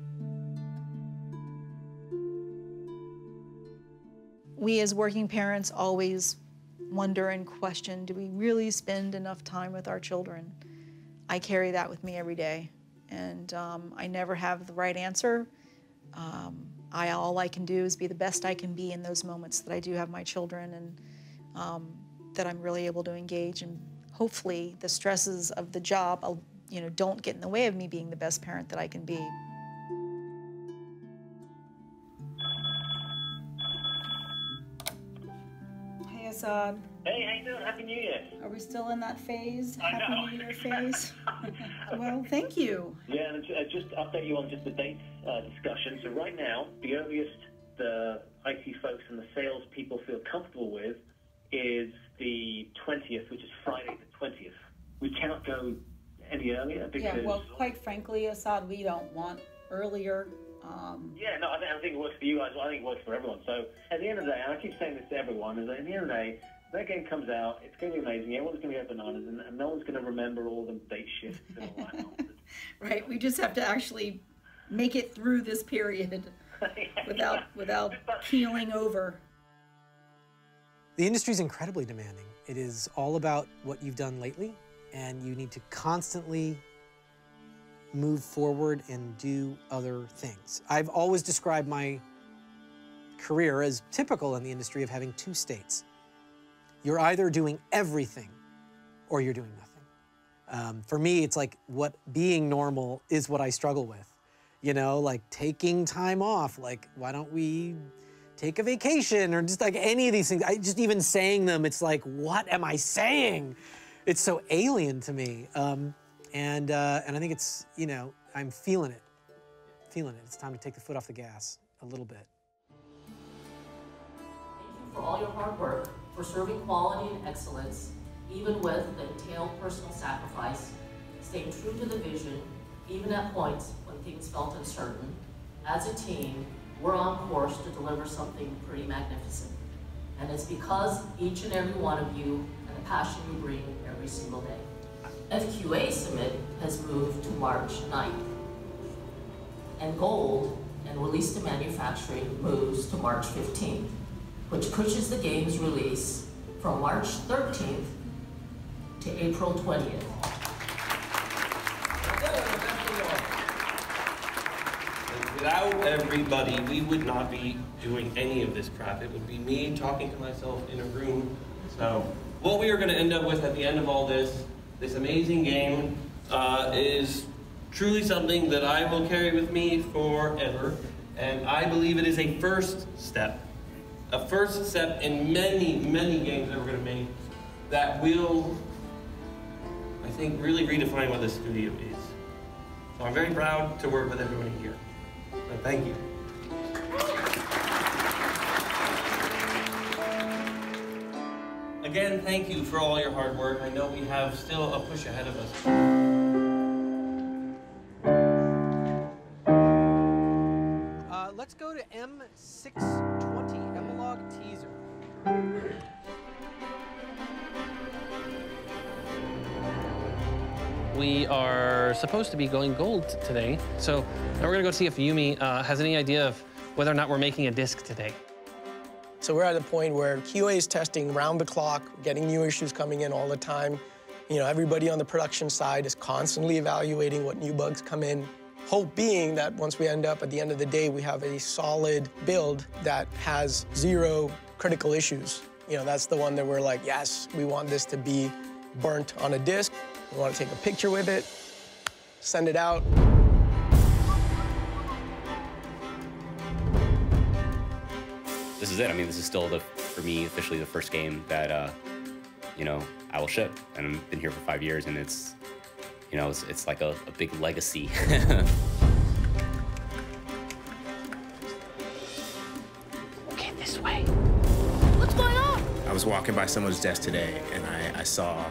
We as working parents always wonder and question, do we really spend enough time with our children? I carry that with me every day, and I never have the right answer. All I can do is be the best I can be in those moments that I do have my children, and that I'm really able to engage, and hopefully the stresses of the job, don't get in the way of me being the best parent that I can be. Hey, Assad. Hey, how you doing? Happy New Year. Are we still in that phase? I know. Happy New Year phase? Well, thank you. Yeah, and just to update you on just the dates discussion. So right now, the earliest the IT folks and the sales people feel comfortable with is the 20th, which is Friday the 20th. We cannot go any earlier because... Yeah, well, quite frankly, Assad, we don't want earlier. Yeah, no, I think it works for you guys. I think it works for everyone. So at the end of the day, and I keep saying this to everyone, is that at the end of the day, that game comes out, it's going to be amazing. Everyone's going to go bananas, and no one's going to remember all the date shifts and all that nonsense. Right. We just have to actually make it through this period without keeling over. The industry is incredibly demanding. It is all about what you've done lately, and you need to constantly move forward and do other things. I've always described my career as typical in the industry of having two states. You're either doing everything or you're doing nothing. For me, it's like what being normal is what I struggle with. You know, like taking time off, like why don't we take a vacation or just like any of these things. Just even saying them, it's like, what am I saying? It's so alien to me. And I think it's, you know, I'm feeling it. It's time to take the foot off the gas a little bit. Thank you for all your hard work, for serving quality and excellence, even with the entailed personal sacrifice, staying true to the vision, even at points when things felt uncertain. As a team, we're on course to deliver something pretty magnificent. And it's because each and every one of you and the passion you bring every single day. FQA submit has moved to March 9th. And gold and release to manufacturing moves to March 15th, which pushes the game's release from March 13th to April 20th. Without everybody, we would not be doing any of this crap. It would be me talking to myself in a room. So what we are going to end up with at the end of all this amazing game, is truly something that I will carry with me forever. And I believe it is a first step in many, many games that we're going to make that will, I think, really redefine what this studio is. So I'm very proud to work with everybody here. So thank you. Again, thank you for all your hard work. I know we have still a push ahead of us. Let's go to M620, epilogue teaser. We are supposed to be going gold today, so now we're gonna go see if Yumi has any idea of whether or not we're making a disc today. So we're at a point where QA is testing round the clock, getting new issues coming in all the time. You know, everybody on the production side is constantly evaluating what new bugs come in. Hope being that once we end up at the end of the day, we have a solid build that has 0 critical issues. You know, that's the one that we're like, yes, we want this to be burnt on a disc. We want to take a picture with it, send it out. This is it. I mean, this is still, for me, officially the first game that, you know, I will ship. And I've been here for 5 years, and it's, you know, it's like a big legacy. Okay, this way. What's going on? I was walking by someone's desk today, and I saw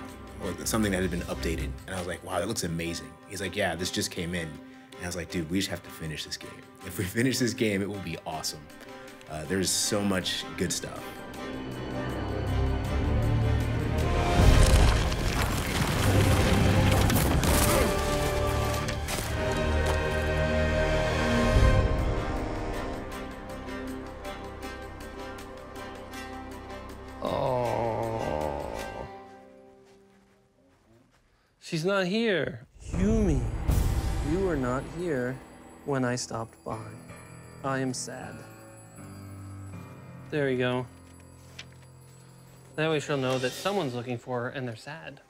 something that had been updated, and I was like, wow, that looks amazing. He's like, yeah, this just came in. And I was like, dude, we just have to finish this game. If we finish this game, it will be awesome. There's so much good stuff. Oh. She's not here. Yumi, you were not here when I stopped by. I am sad. There you go. That way she'll know that someone's looking for her and they're sad.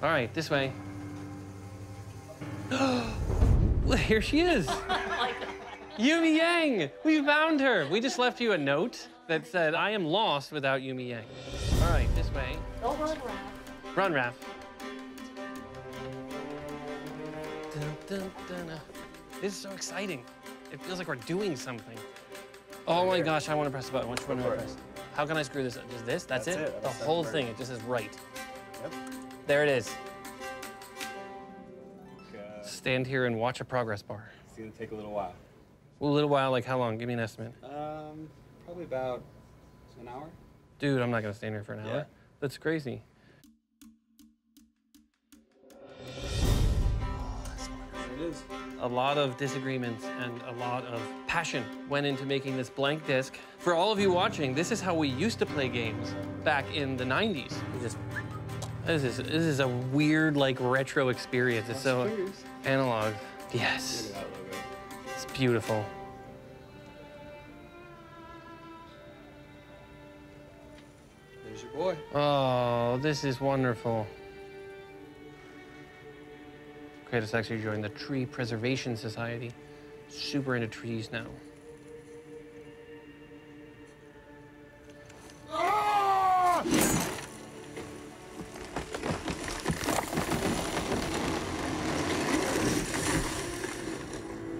All right, this way. Here she is. Yumi Yang, we found her. We just left you a note that said, I am lost without Yumi Yang. All right, this way. Go run, Raph. Run, Raph. Dun, dun, dun. This is so exciting. It feels like we're doing something. Oh my gosh, I want to press the button. Which one do I press? How can I screw this up? Just this? That's it? The whole thing. It just says right. Yep. There it is. Stand here and watch a progress bar. It's gonna take a little while. A little while, like how long? Give me an estimate. Probably about an hour. Dude, I'm not gonna stand here for an hour. Yeah. That's crazy. There it is. A lot of disagreements and a lot of passion went into making this blank disc. For all of you watching, this is how we used to play games back in the 90s. This is a weird, like, retro experience. It's so analog. Yes. Look at that logo. It's beautiful. There's your boy. Oh, this is wonderful. Kratos actually joined the Tree Preservation Society. Super into trees now.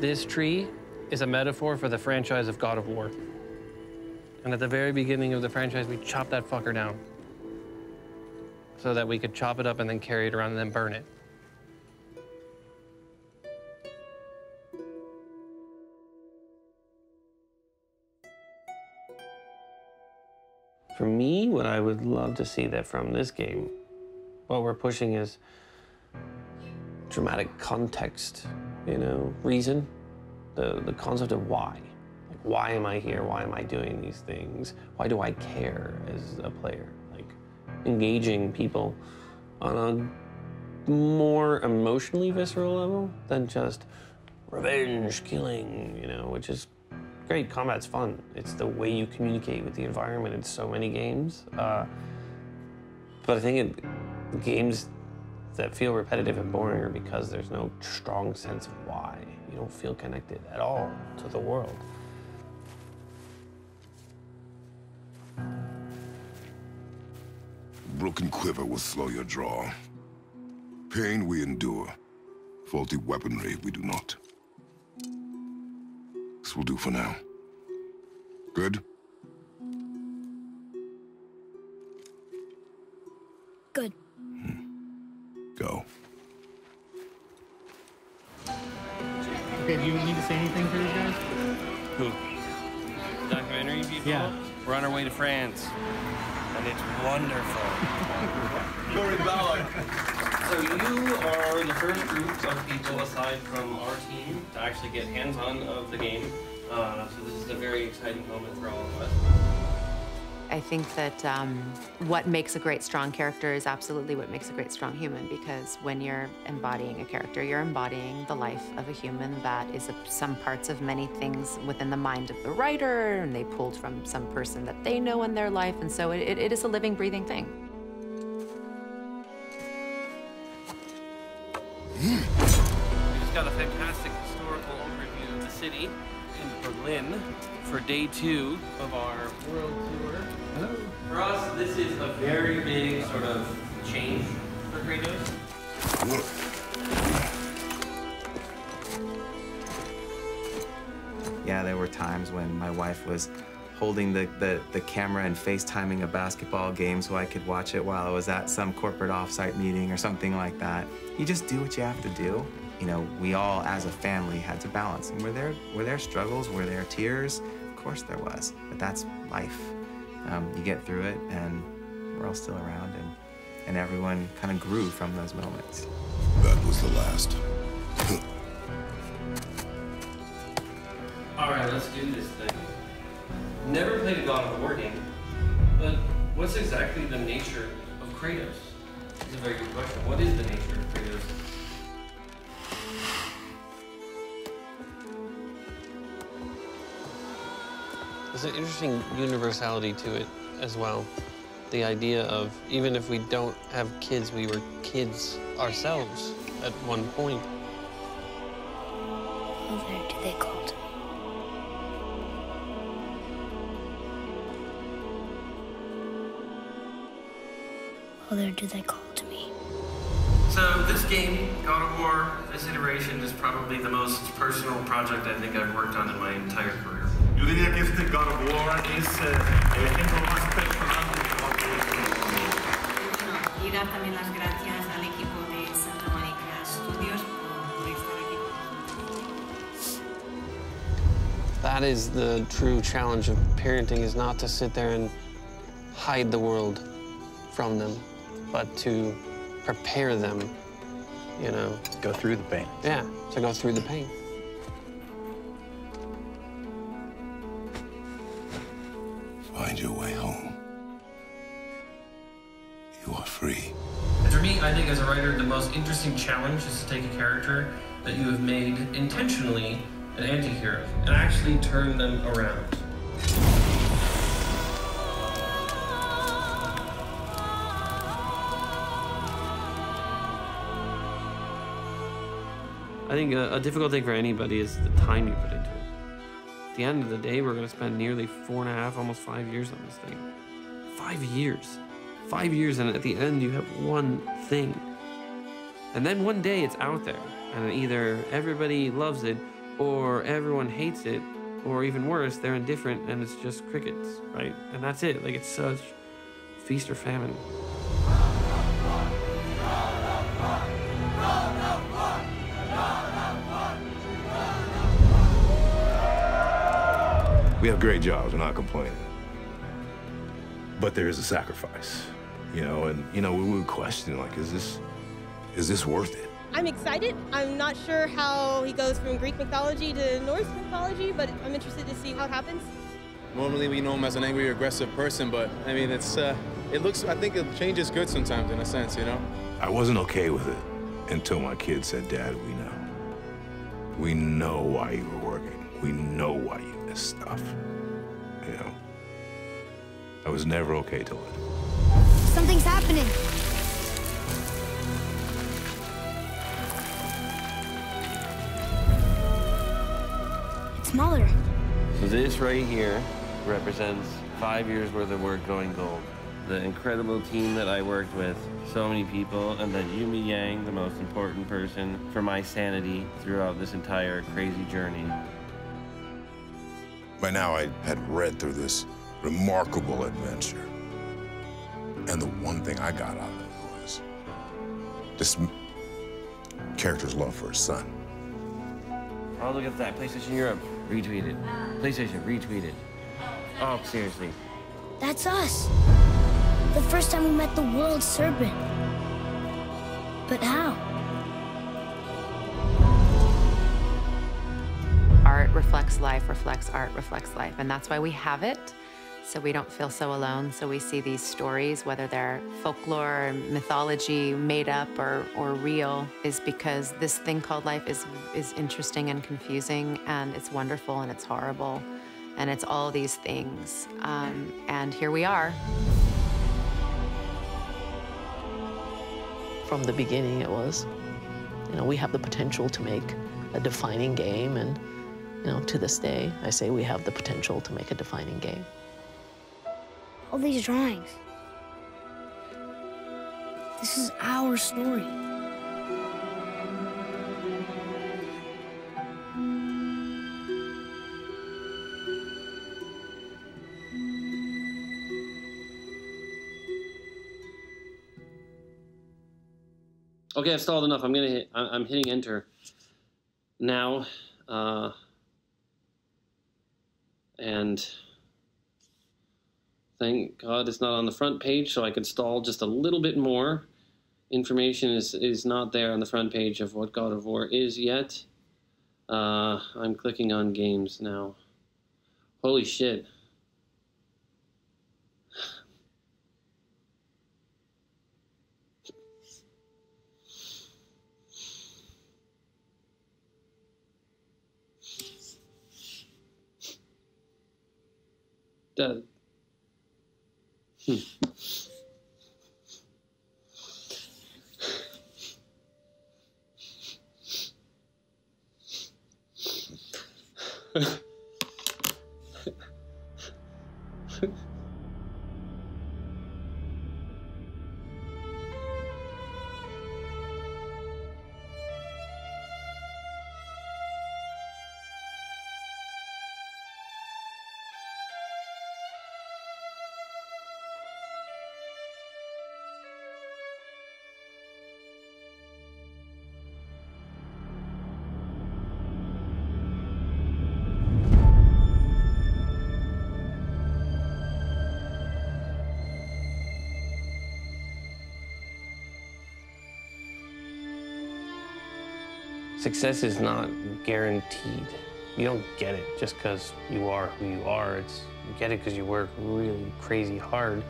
This tree is a metaphor for the franchise of God of War. And at the very beginning of the franchise, we chopped that fucker down so that we could chop it up and then carry it around and then burn it. For me, what I would love to see that from this game, what we're pushing is dramatic context, you know, reason, the concept of why. Like, why am I here? Why am I doing these things? Why do I care as a player? Like, engaging people on a more emotionally visceral level than just revenge, killing, you know, which is great. Combat's fun. It's the way you communicate with the environment in so many games. But I think games that feel repetitive and boring are because there's no strong sense of why. You don't feel connected at all to the world. Broken quiver will slow your draw. Pain we endure. Faulty weaponry we do not. This will do for now. Good? Good. Go. Okay, do you need to say anything for these guys? Who? Documentary people? Yeah. We're on our way to France, and it's wonderful. So you are the first group of people, aside from our team, to actually get hands-on of the game. So this is a very exciting moment for all of us. I think that what makes a great, strong character is absolutely what makes a great, strong human, because when you're embodying a character, you're embodying the life of a human that is some parts of many things within the mind of the writer, and they pulled from some person that they know in their life, and so it is a living, breathing thing. We just got a fantastic historical overview of the city in Berlin for day 2 of our world tour. Hello. For us, this is a very big sort of change for Kratos. Yeah, there were times when my wife was holding the camera and FaceTiming a basketball game so I could watch it while I was at some corporate offsite meeting or something like that. You just do what you have to do. You know, we all, as a family, had to balance. And were there struggles? Were there tears? Of course there was, but that's life. You get through it, and we're all still around, and everyone kind of grew from those moments. That was the last. All right, let's do this thing. Never played a God of War game, but what's exactly the nature of Kratos? That's a very good question. What is the nature of Kratos? There's an interesting universality to it as well. The idea of, even if we don't have kids, we were kids ourselves at one point. Mother, do they call to me? Mother, do they call to me? So this game, God of War, this iteration is probably the most personal project I think I've worked on in my entire career. Yo diría que este God of War es el ejemplo más personal de Y dar también las gracias al equipo de Santa Mónica Studios por estar aquí con nosotros. that is the true challenge of parenting, is not to sit there and hide the world from them, but to prepare them, you know. Go through the pain. Yeah, to go through the pain. Find your way home. You are free. And for me, I think as a writer, the most interesting challenge is to take a character that you have made intentionally an anti-hero and actually turn them around. I think a difficult thing for anybody is the time you put into it. At the end of the day, we're going to spend nearly 4.5, almost 5 years on this thing. 5 years. 5 years, and at the end, you have one thing. And then one day it's out there, and either everybody loves it, or everyone hates it, or even worse, they're indifferent, and it's just crickets, right? And that's it. Like, it's such feast or famine. We have great jobs, we're not complaining. But there is a sacrifice, you know, and, you know, we would question, like, is this worth it? I'm excited. I'm not sure how he goes from Greek mythology to Norse mythology, but I'm interested to see how it happens. Normally we know him as an angry, aggressive person, but I mean, I think it changes good sometimes in a sense, you know? I wasn't okay with it until my kid said, Dad, we know. We know why you were working. We know why you missed stuff. You know? I was never okay till it. Something's happening. It's Mother. So this right here represents 5 years worth of work going gold. The incredible team that I worked with, so many people, and then Yumi Yang, the most important person for my sanity throughout this entire crazy journey. By now, I had read through this remarkable adventure. And the one thing I got out of it was this character's love for his son. Oh, look at that. PlayStation Europe retweeted. PlayStation retweeted. Oh, seriously. That's us. The first time we met the world serpent. But how? Art reflects life, reflects art, reflects life. And that's why we have it, so we don't feel so alone. So we see these stories, whether they're folklore, mythology, made up or real, is because this thing called life is interesting and confusing, and it's wonderful and it's horrible. And it's all these things. And here we are. From the beginning, it was, you know, we have the potential to make a defining game, and, you know, to this day, I say we have the potential to make a defining game. All these drawings. This is our story. Okay, I've stalled enough. I'm hitting enter now, and thank God it's not on the front page, so I can stall just a little bit more. Information is not there on the front page of what God of War is yet. I'm clicking on games now. Holy shit. Success is not guaranteed. You don't get it just because you are who you are. You get it because you work really crazy hard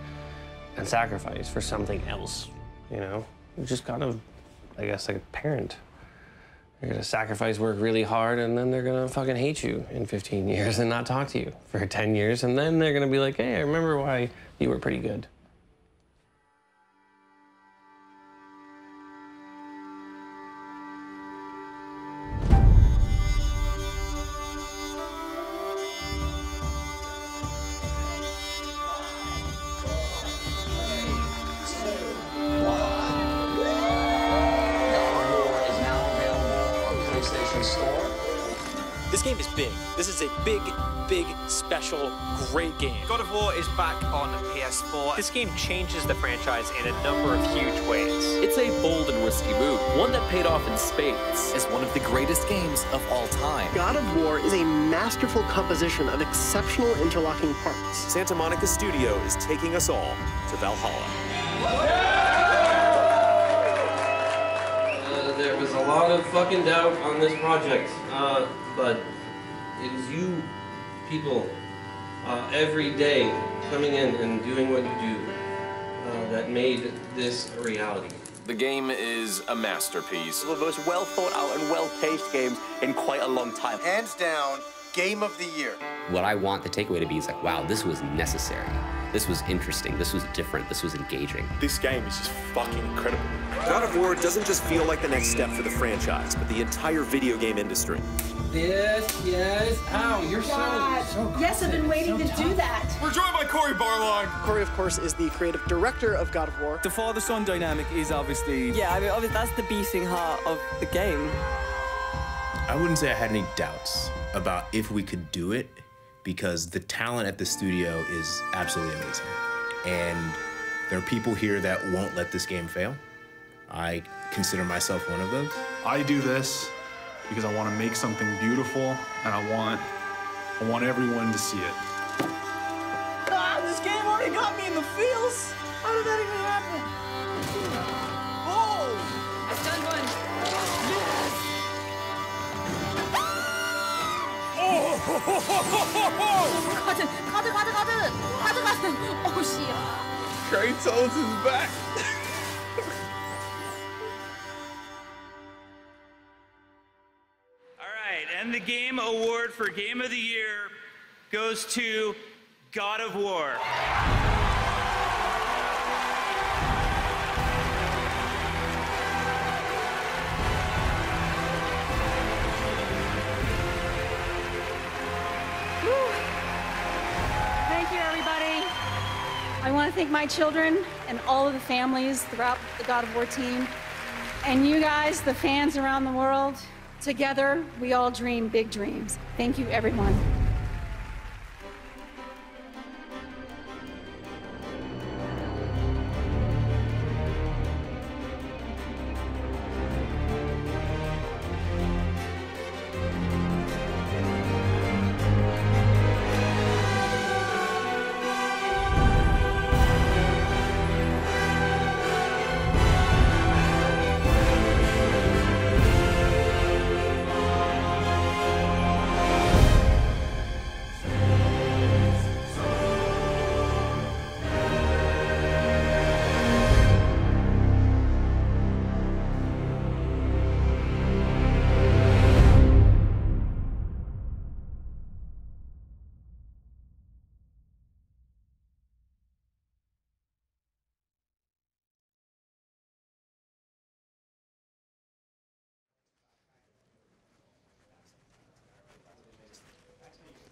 and sacrifice for something else, you know? You're just kind of, I guess, like a parent. You're gonna sacrifice, work really hard, and then they're gonna fucking hate you in 15 years and not talk to you for 10 years, and then they're gonna be like, hey, I remember why you were pretty good. This game is big. This is a big, big, special, great game. God of War is back on PS4. This game changes the franchise in a number of huge ways. It's a bold and risky move, one that paid off in spades as one of the greatest games of all time. God of War is a masterful composition of exceptional interlocking parts. Santa Monica Studio is taking us all to Valhalla. There was a lot of fucking doubt on this project, but it was you people every day coming in and doing what you do that made this a reality. The game is a masterpiece. One of the most well thought out and well paced games in quite a long time. Hands down, game of the year. What I want the takeaway to be is like, wow, this was necessary. This was interesting. This was different. This was engaging. This game is just fucking incredible. God of War doesn't just feel like the next step for the franchise, but the entire video game industry. Yes. Ow, you're so Yes, I've been waiting to do that. We're joined by Corey Barlog. Corey, of course, is the creative director of God of War. The father-son dynamic is obviously... Yeah, I mean, obviously that's the beating heart of the game. I wouldn't say I had any doubts about if we could do it, because the talent at the studio is absolutely amazing. And there are people here that won't let this game fail. I consider myself one of those. I do this because I want to make something beautiful, and I want everyone to see it. Ah, this game already got me in the feels. How did that even happen? Oh! I've done one. Oh, shit. Kratos is back. And the game award for Game of the Year goes to God of War. Thank you, everybody. I want to thank my children and all of the families throughout the God of War team, and you guys, the fans around the world. Together, we all dream big dreams. Thank you, everyone.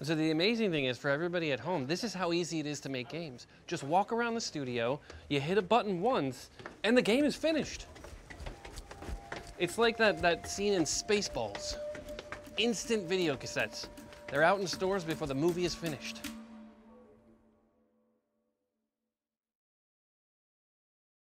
So the amazing thing is, for everybody at home, this is how easy it is to make games. Just walk around the studio, you hit a button once, and the game is finished. It's like that scene in Spaceballs. Instant video cassettes. They're out in stores before the movie is finished.